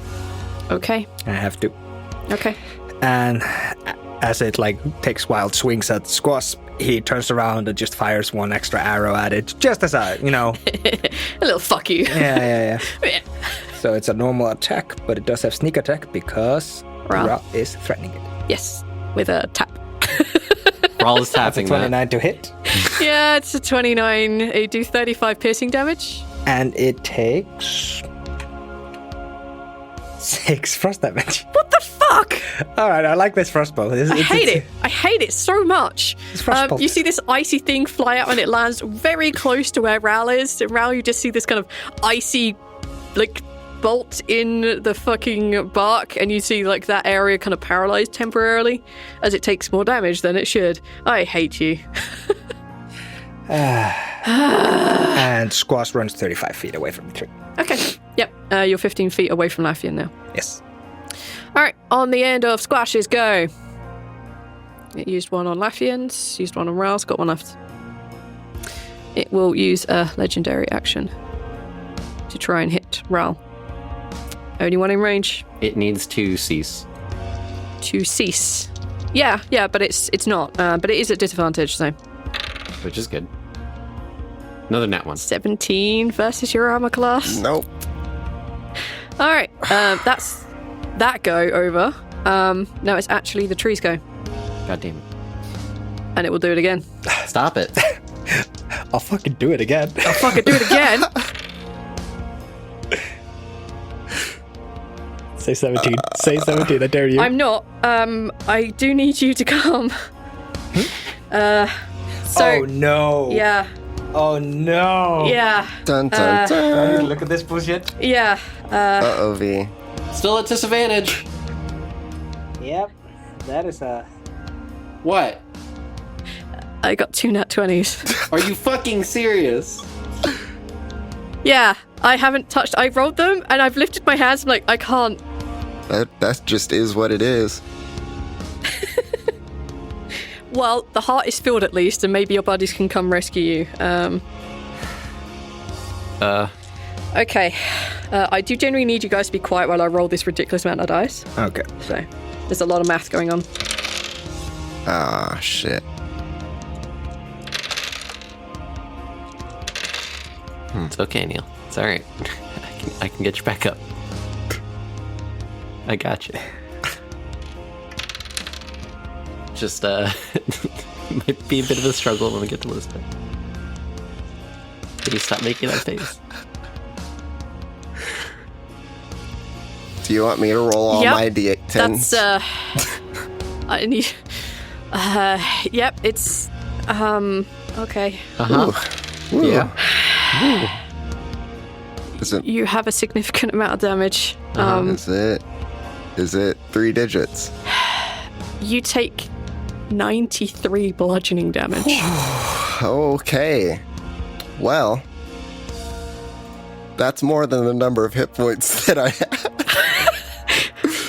Okay. I have to. Okay. And as it like takes wild swings at Squash, he turns around and just fires one extra arrow at it, just as a, A little fuck you. yeah. Yeah. So it's a normal attack, but it does have sneak attack because Rhal. Rhal is threatening it. Yes. With a tap. Rhal is That's a tapping 29 that. to hit, Yeah, it's a 29. You do 35 piercing damage. and it takes 6 frost damage. What the fuck? All right, I like this frostbow. I hate it. I hate it so much. It's frostbolt. You see this icy thing fly out and it lands very close to where Rhal is. And Rhal, you just see this kind of icy, like, bolt in the fucking bark, and you see like that area kind of paralyzed temporarily as it takes more damage than it should. I hate you. And Squash runs 35 feet away from the tree. Okay. Yep. You're 15 feet away from Laffian now. Yes. All right. On the end of Squashes, go. It used one on Laffian's, used one on Rhal's, got one left. It will use a legendary action to try and hit Rhal. Only one in range. It needs to cease. To cease. Yeah, but it's not. But it is at disadvantage, so. Which is good. Another nat one. 17 versus your armor class. Nope. All right, that's that go over. Now it's actually the trees go, God damn it. and it will do it again. Stop it. I'll fucking do it again. I'll fucking do it again. Say 17. Say 17, I dare you. I'm not. I do need you to come. Oh no. Yeah. Oh no. Yeah. Dun dun dun. Look at this bullshit. Yeah. Uh-oh, V. Still at disadvantage. Yep. That is a... What? I got 2 nat 20s. Are you fucking serious? Yeah. I haven't touched. I rolled them, and I've lifted my hands. I'm like, I can't. That just is what it is. Well, the heart is filled at least, and maybe your buddies can come rescue you. Okay. I do generally need you guys to be quiet while I roll this ridiculous amount of dice. Okay. So, there's a lot of math going on. Ah, shit. It's okay, Neil. It's all right. I can get you back up. I got you. Just might be a bit of a struggle when we get to Lisbon. Can you stop making that face? Do you want me to roll all Yep, my D10s? That's I need. Yep. It's okay. Ooh. Yeah. Is it? You have a significant amount of damage. Is it 3 digits? You take 93 bludgeoning damage. Okay. Well, That's more than the number of hit points that I have.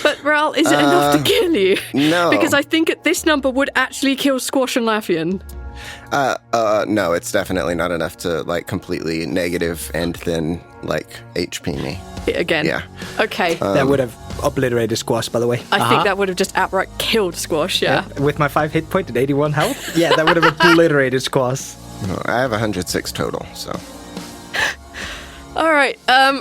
But Rhal, is it enough to kill you? No. Because I think this number would actually kill Squash and Laffian. No, it's definitely not enough to, like, completely negative and then, like, HP me. Again. Yeah. Okay. That would have obliterated Squash, by the way. I think that would have just outright killed Squash, yeah. With my 5 hit point and 81 health? Yeah, that would have obliterated Squash. I have 106 total, so. All right.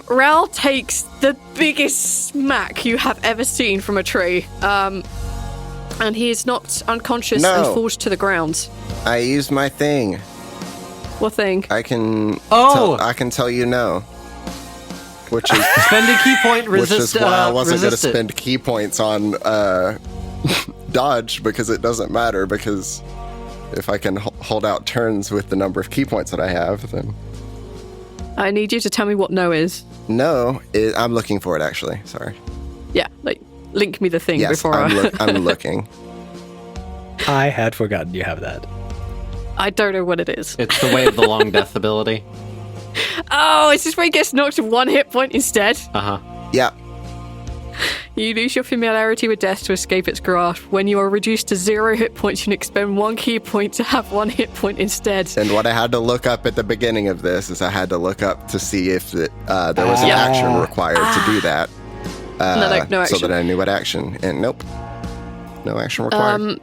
Rhal takes the biggest smack you have ever seen from a tree. And he is knocked unconscious and falls to the ground. I used my thing. What thing? I can tell you no. Which is Spend a key point, resist. which is why I wasn't going to resist it. spend key points on dodge, because it doesn't matter, because if I can hold out turns with the number of key points that I have, then... I need you to tell me what no is. No, I'm looking for it, actually. Sorry. Yeah, like, link me the thing Yes, before I'm looking. I had forgotten you have that. I don't know what it is. It's the way of the long death ability. Oh, is this where he gets knocked to 1 hit point instead? Yeah. You lose your familiarity with death to escape its grasp. When you are reduced to 0 hit points, you can expend 1 key point to have 1 hit point instead. And what I had to look up at the beginning of this is I had to look up to see if there was an action required to do that. No action. So that I knew what action. And nope. No action required.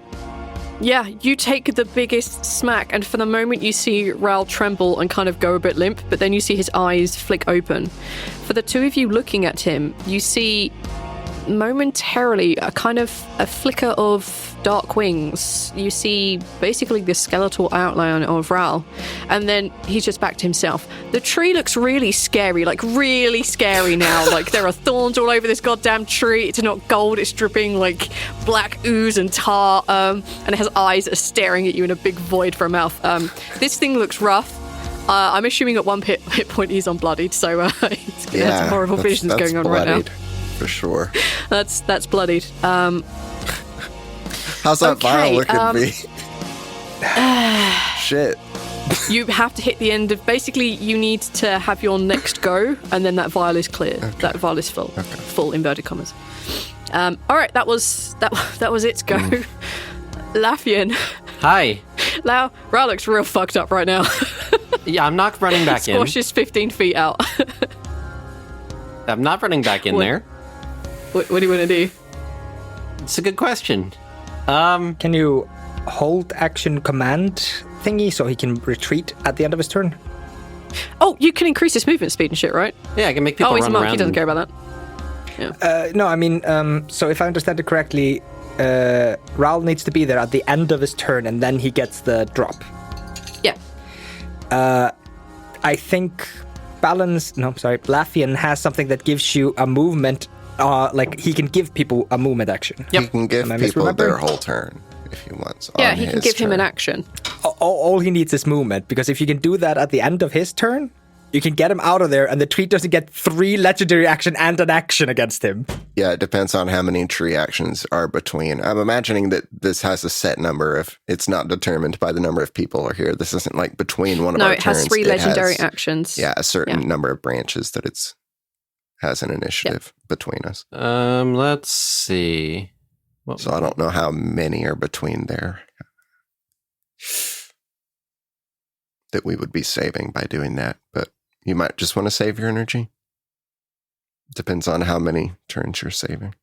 Yeah, you take the biggest smack, and for the moment you see Rhal tremble and kind of go a bit limp, but then you see his eyes flick open. For the two of you looking at him, you see momentarily a kind of a flicker of dark wings. You see basically the skeletal outline of Rhal, and then he's just back to himself. The tree looks really scary, like really scary now. Like there are thorns all over this goddamn tree. It's not gold, it's dripping like black ooze and tar, and it has eyes that are staring at you in a big void for a mouth. This thing looks rough. I'm assuming at 1 hit point he's unbloodied, so he's gonna have some horrible visions going on bloodied, right now. For sure. That's bloodied. How's that okay, vial look at me? Shit. You have to hit the end of... Basically, you need to have your next go, and then that vial is clear. Okay. That vial is full. Okay. Full, inverted commas. All right, that was its go. Laffian. Hi. Rhal looks real fucked up right now. Yeah, I'm not running back in. Squash is 15 feet out. I'm not running back in there. What do you want to do? It's a good question. Can you hold action command thingy so he can retreat at the end of his turn? Oh, you can increase his movement speed and shit, right? Yeah, I can make people run he's a monk. around. He doesn't care about that. Yeah. No, I mean, so if I understand it correctly, Rhal needs to be there at the end of his turn, and then he gets the drop. Yeah. I think Laffian has something that gives you a movement. Like he can give people a movement action. Yep. He can give people their whole turn if he wants. Yeah, he can give him an action. All he needs is movement, because if you can do that at the end of his turn, you can get him out of there, and the tree doesn't get 3 legendary action and an action against him. Yeah, it depends on how many tree actions are between. I'm imagining that this has a set number of... It's not determined by the number of people are here. This isn't like between one of our turns. No, it has 3 legendary actions. Yeah, a certain number of branches that it's has an initiative between us. Let's see. So I don't know how many are between there that we would be saving by doing that, but you might just want to save your energy. Depends on how many turns you're saving.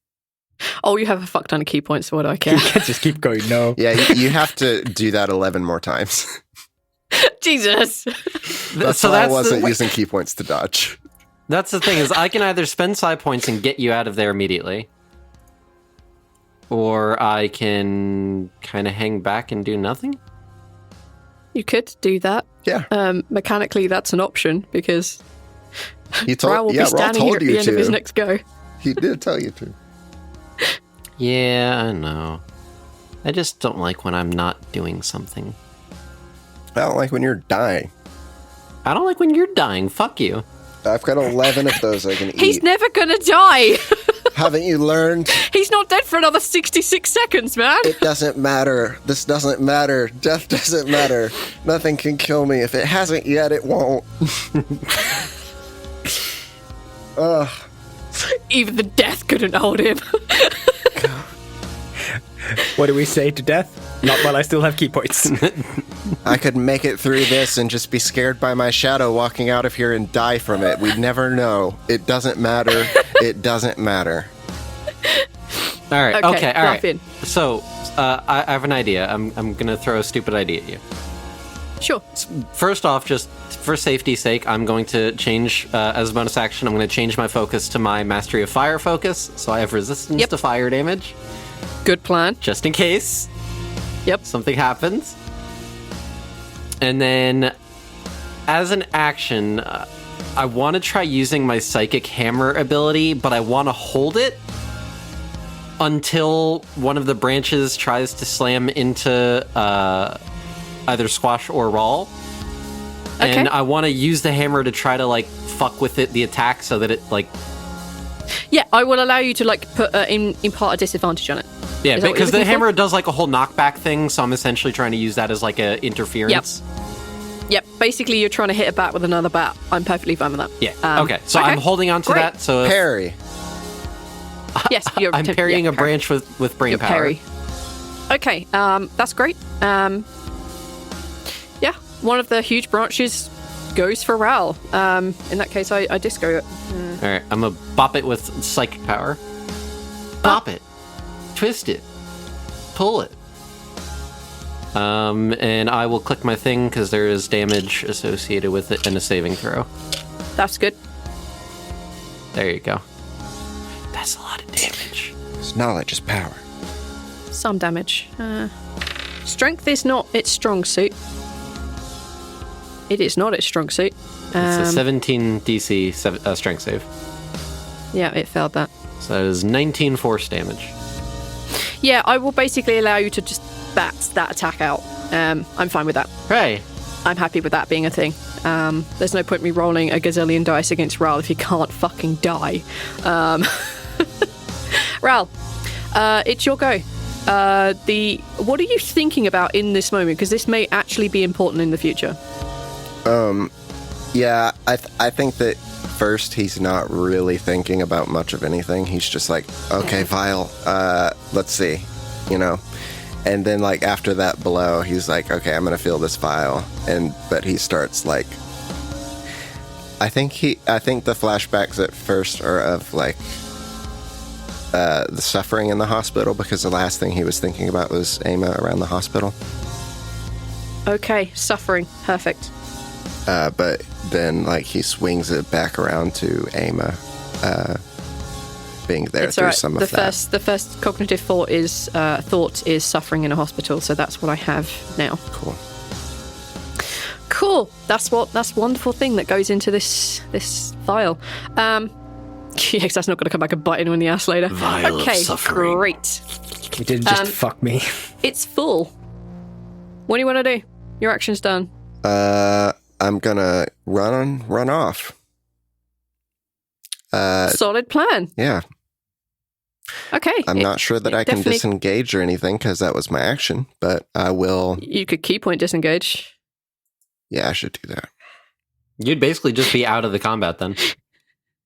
Oh, you have a fuck ton of key points, so what do I care? You can just keep going, no. Yeah, you have to do that 11 more times. Jesus. That's why I wasn't using key points to dodge. That's the thing, is I can either spend psi points and get you out of there immediately, or I can kind of hang back and do nothing. You could do that. Yeah. Mechanically, that's an option, because Rhal will be standing here at the end of his next go. He did tell you to. Yeah, I know. I just don't like when I'm not doing something. I don't like when you're dying. I don't like when you're dying. Fuck you. I've got 11 of those I can eat. He's never gonna die. Haven't you learned? He's not dead for another 66 seconds, man. It doesn't matter. This doesn't matter. Death doesn't matter. Nothing can kill me. If it hasn't yet, it won't. Ugh. Even the death couldn't hold him. What do we say to death? Not while I still have key points. I could make it through this and just be scared by my shadow walking out of here and die from it. We'd never know. It doesn't matter. It doesn't matter. All right. Okay. All right. Laughing. So, I have an idea. I'm going to throw a stupid idea at you. Sure. First off, just for safety's sake, I'm going to change, as a bonus action, I'm going to change my focus to my Mastery of Fire focus, so I have resistance to fire damage. Good plan. Just in case. Yep. Something happens. And then, as an action, I want to try using my Psychic Hammer ability, but I want to hold it until one of the branches tries to slam into either Squash or Rhal. Okay. And I want to use the hammer to try to, like, fuck with the attack so that it, like... Yeah, I will allow you to, like, put impart a disadvantage on it. Yeah, Is that what because you're the looking hammer for? does, like, a whole knockback thing, so I'm essentially trying to use that as, like, a interference. Yep, basically you're trying to hit a bat with another bat. I'm perfectly fine with that. Yeah, okay. So I'm holding on to Great. that, so... Parry. Yes, you're... I'm parrying a parry. branch with brain You're power. parry. Okay, that's great. Yeah, one of the huge branches goes for Rhal. In that case, I disco it. All right, I'm gonna bop it with psychic power. Bop it, twist it, pull it. And I will click my thing because there is damage associated with it and a saving throw. That's good. There you go. That's a lot of damage. It's knowledge is power. Some damage. Strength is not its strong suit. It is not its strong suit. It's a 17 DC strength save. Yeah, it failed that. So that is 19 force damage. Yeah, I will basically allow you to just bat that attack out. I'm fine with that. Hey, I'm happy with that being a thing. There's no point me rolling a gazillion dice against Rhal if he can't fucking die. Rhal, it's your go. What are you thinking about in this moment? Because this may actually be important in the future. Yeah, I think that first he's not really thinking about much of anything. He's just like, okay, Vial, let's see, you know. And then, like, after that blow, he's like, okay, I'm gonna feel this vial. But he starts, like, I think the flashbacks at first are of, like, the suffering in the hospital, because the last thing he was thinking about was Ama around the hospital. Okay, suffering. Perfect. But then, like, he swings it back around to Ama being there It's through all right. some of that. The first cognitive thought is suffering in a hospital, so that's what I have now. Cool. That's wonderful thing that goes into this vial. Yes, that's not going to come back and bite anyone in the ass later. Vial of suffering. Great. You didn't just fuck me. It's full. What do you want to do? Your action's done. I'm gonna run off. Solid plan. Yeah. Okay. I'm not sure that I can definitely- disengage or anything because that was my action, but I will. You could key point disengage. Yeah, I should do that. You'd basically just be out of the combat then.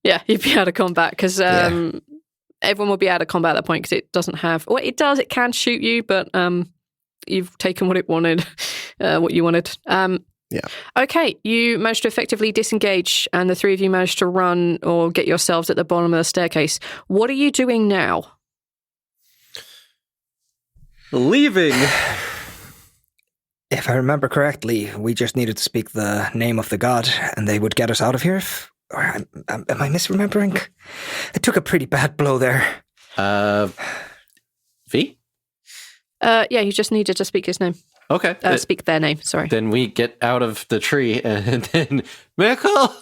Yeah, you'd be out of combat because Yeah. everyone will be out of combat at that point because it doesn't have. Well, it does. It can shoot you, but you've taken what it wanted, what you wanted. Yeah. Okay, you managed to effectively disengage, and the three of you managed to run or get yourselves at the bottom of the staircase. What are you doing now? Leaving. If I remember correctly, we just needed to speak the name of the god, and they would get us out of here. Or am I misremembering? I took a pretty bad blow there. V? Yeah, you just needed to speak his name. Okay. Speak their name, sorry. Then we get out of the tree and then Miracle!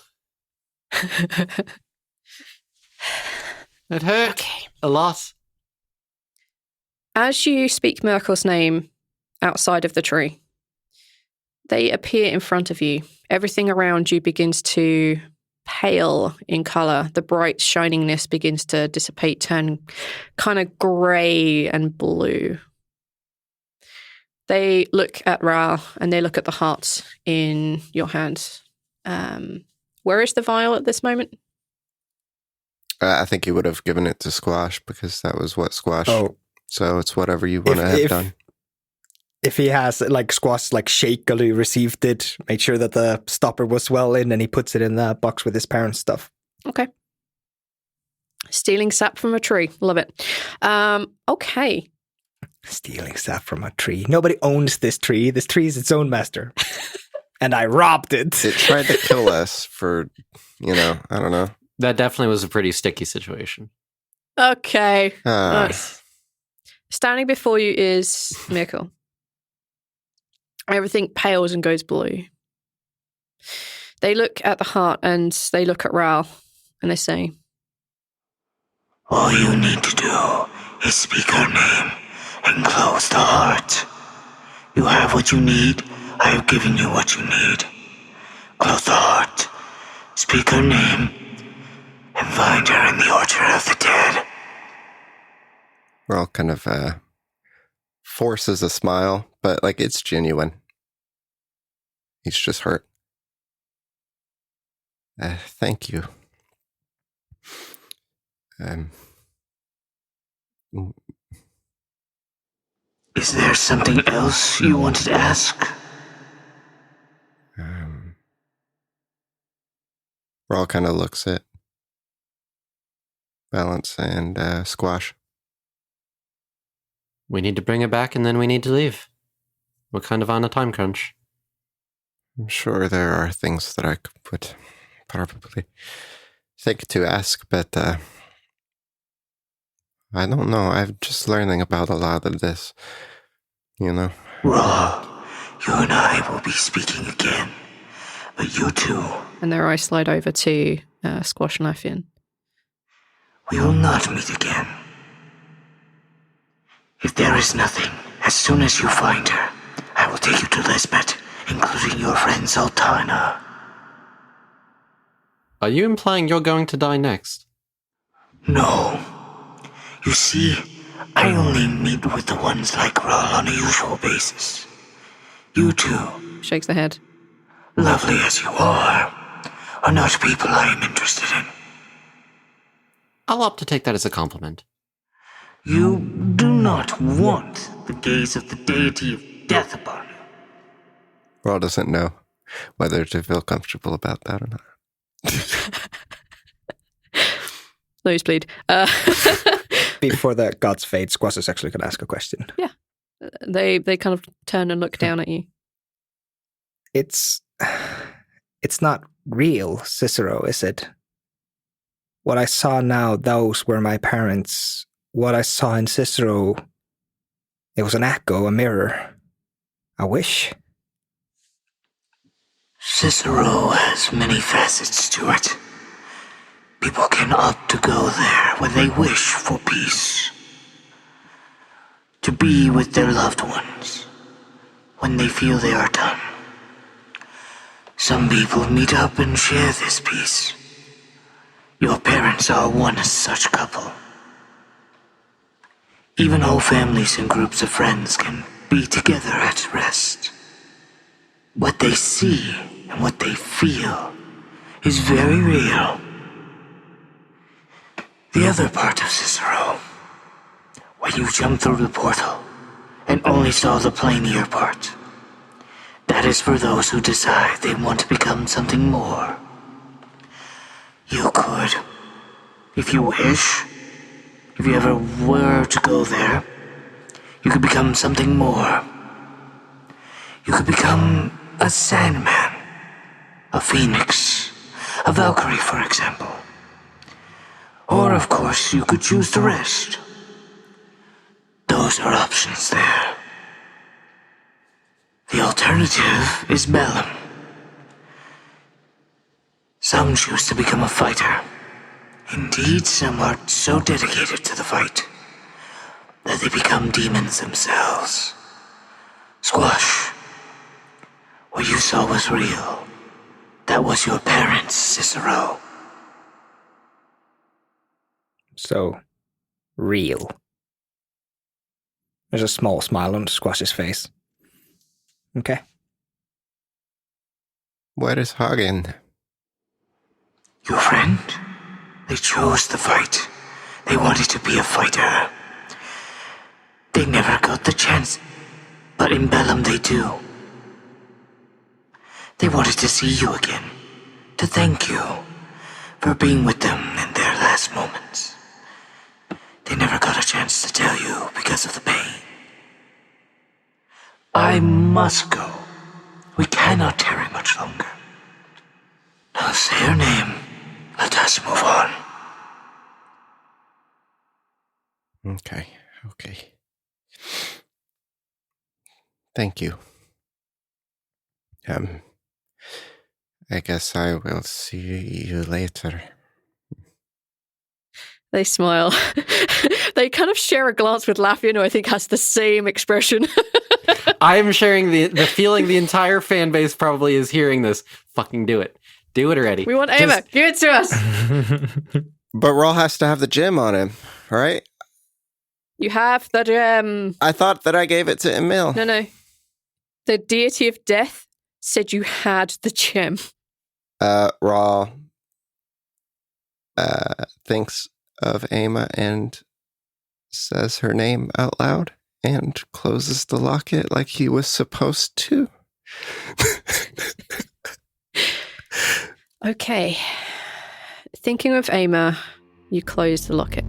It hurt. Okay. A lot. As you speak Merkel's name outside of the tree, they appear in front of you. Everything around you begins to pale in colour. The bright shiningness begins to dissipate, turn kind of grey and blue. They look at Rhal and they look at the heart in your hands. Where is the vial at this moment? I think he would have given it to Squash because that was what Squash. Oh, so it's whatever you want to have done. If he has, like, Squash, like, shakily received it, made sure that the stopper was well in, and he puts it in the box with his parents' stuff. Okay. Stealing sap from a tree. Love it. Okay. Stealing sap from a tree. Nobody owns this tree. This tree is its own master. And I robbed it. It tried to kill us for, I don't know. That definitely was a pretty sticky situation. Okay. Standing before you is Mikkel. Everything pales and goes blue. They look at the heart and they look at Rhal and they say, all you need to do is speak her name and close the heart. You have what you need. I have given you what you need. Close the heart. Speak her name and find her in the orchard of the dead. Rhal kind of forces a smile, but like it's genuine. He's just hurt. Thank you. Is there something else you wanted to ask? Rhal kind of looks at Balance and Squash. We need to bring it back and then we need to leave. We're kind of on a time crunch. I'm sure there are things that I could probably think to ask, but I don't know. I'm just learning about a lot of this, Rhal, you and I will be speaking again, but you two... And their eyes slide over to Squash and Laffian. We will not meet again. If there is nothing, as soon as you find her, I will take you to Lisbeth, including your friend Sultana. Are you implying you're going to die next? No. You see, I only meet with the ones like Rhal on a usual basis. You two, Shakes the head. lovely as you are not people I am interested in. I'll opt to take that as a compliment. You do not want the gaze of the deity of death upon you. Rhal doesn't know whether to feel comfortable about that or not. Nosebleed. Before the gods fade, Squash is actually going to ask a question. Yeah. They kind of turn and look down at you. It's not real, Cicero, is it? What I saw now, those were my parents. What I saw in Cicero, it was an echo, a mirror, a wish. Cicero has many facets to it. People can opt to go there when they wish for peace. To be with their loved ones when they feel they are done. Some people meet up and share this peace. Your parents are one such couple. Even whole families and groups of friends can be together at rest. What they see and what they feel is very real. The other part of Cicero, when you jumped through the portal and only saw the planier part, that is for those who decide they want to become something more. You could, if you wish, if you ever were to go there, you could become something more. You could become a Sandman, a Phoenix, a Valkyrie, for example. Or, of course, you could choose the rest. Those are options there. The alternative is Bellum. Some choose to become a fighter. Indeed, some are so dedicated to the fight that they become demons themselves. Squash, what you saw was real. That was your parents, Cicero. So, real. There's a small smile on Squash's face. Okay. Where is Hagen? Your friend? They chose the fight. They wanted to be a fighter. They never got the chance, but in Bellum they do. They wanted to see you again, to thank you for being with them in their last moments. They never got a chance to tell you because of the pain. I must go. We cannot tarry much longer. Now say her name. Let us move on. Okay. Thank you. I guess I will see you later. They smile. They kind of share a glance with Laffian, who I think has the same expression. I'm sharing the feeling the entire fan base probably is hearing this. Fucking do it. Do it already. We want Ava. Give it to us. But Rhal has to have the gem on him, right? You have the gem. I thought that I gave it to Emil. No. The deity of death said you had the gem. Rhal thinks of Ama and says her name out loud and closes the locket like he was supposed to. Okay. Thinking of Ama, you close the locket.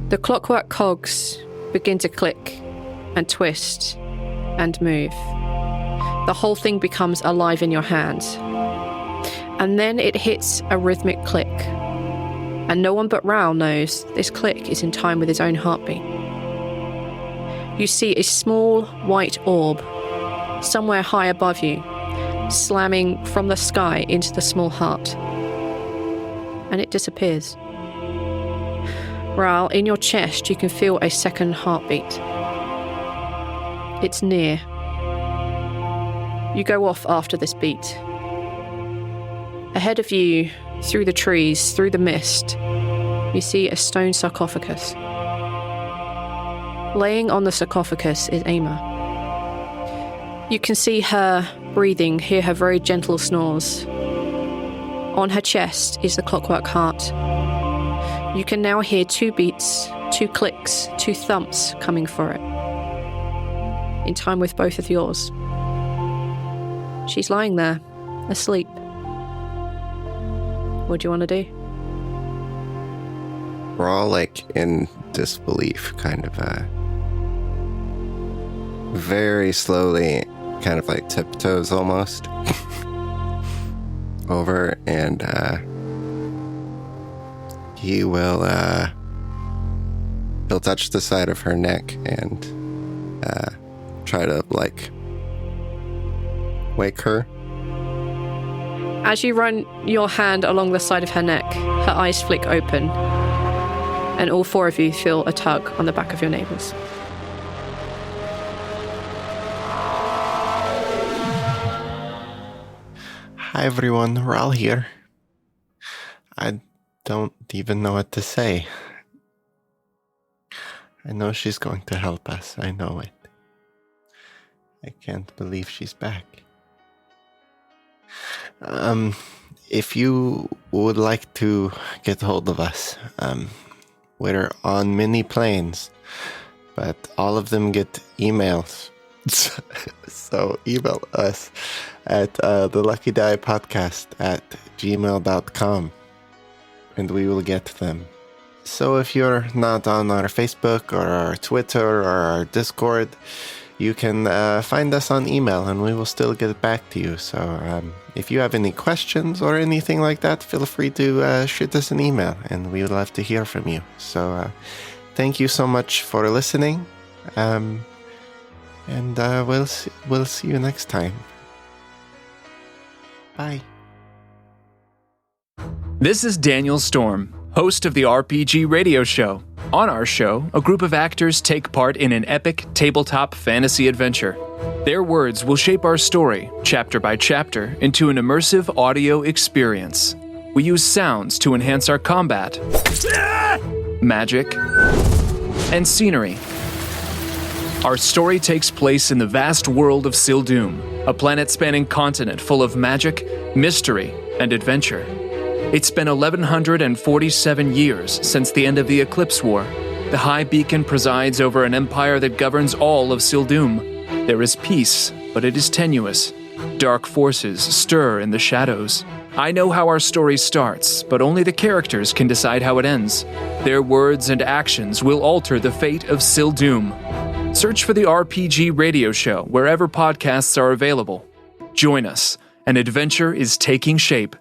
The clockwork cogs begin to click and twist and move. The whole thing becomes alive in your hands. And then it hits a rhythmic click. And no one but Rhal knows this click is in time with his own heartbeat. You see a small white orb somewhere high above you, slamming from the sky into the small heart. And it disappears. Rhal, in your chest, you can feel a second heartbeat. It's near. You go off after this beat. Ahead of you, through the trees, through the mist, you see a stone sarcophagus. Laying on the sarcophagus is Ama. You can see her breathing, hear her very gentle snores. On her chest is the clockwork heart. You can now hear 2 beats, 2 clicks, 2 thumps coming for it. In time with both of yours. She's lying there, asleep. What do you want to do? We're all in disbelief, kind of very slowly, kind of tiptoes almost over, and he'll touch the side of her neck and try to wake her. As you run your hand along the side of her neck, her eyes flick open, and all 4 of you feel a tug on the back of your navels. Hi everyone, Rhal here. I don't even know what to say. I know she's going to help us, I know it. I can't believe she's back. If you would like to get hold of us, we're on many planes, but all of them get emails. So email us at theluckydie@gmail.com and we will get them. So if you're not on our Facebook or our Twitter or our Discord, you can find us on email and we will still get back to you. So if you have any questions or anything like that, feel free to shoot us an email and we would love to hear from you. So thank you so much for listening. And we'll see you next time. Bye. This is Daniel Storm, host of the RPG Radio Show. On our show, a group of actors take part in an epic tabletop fantasy adventure. Their words will shape our story, chapter by chapter, into an immersive audio experience. We use sounds to enhance our combat, magic, and scenery. Our story takes place in the vast world of Sildum, a planet-spanning continent full of magic, mystery, and adventure. It's been 1147 years since the end of the Eclipse War. The High Beacon presides over an empire that governs all of Sildum. There is peace, but it is tenuous. Dark forces stir in the shadows. I know how our story starts, but only the characters can decide how it ends. Their words and actions will alter the fate of Sildum. Search for the RPG Radio Show wherever podcasts are available. Join us. An adventure is taking shape.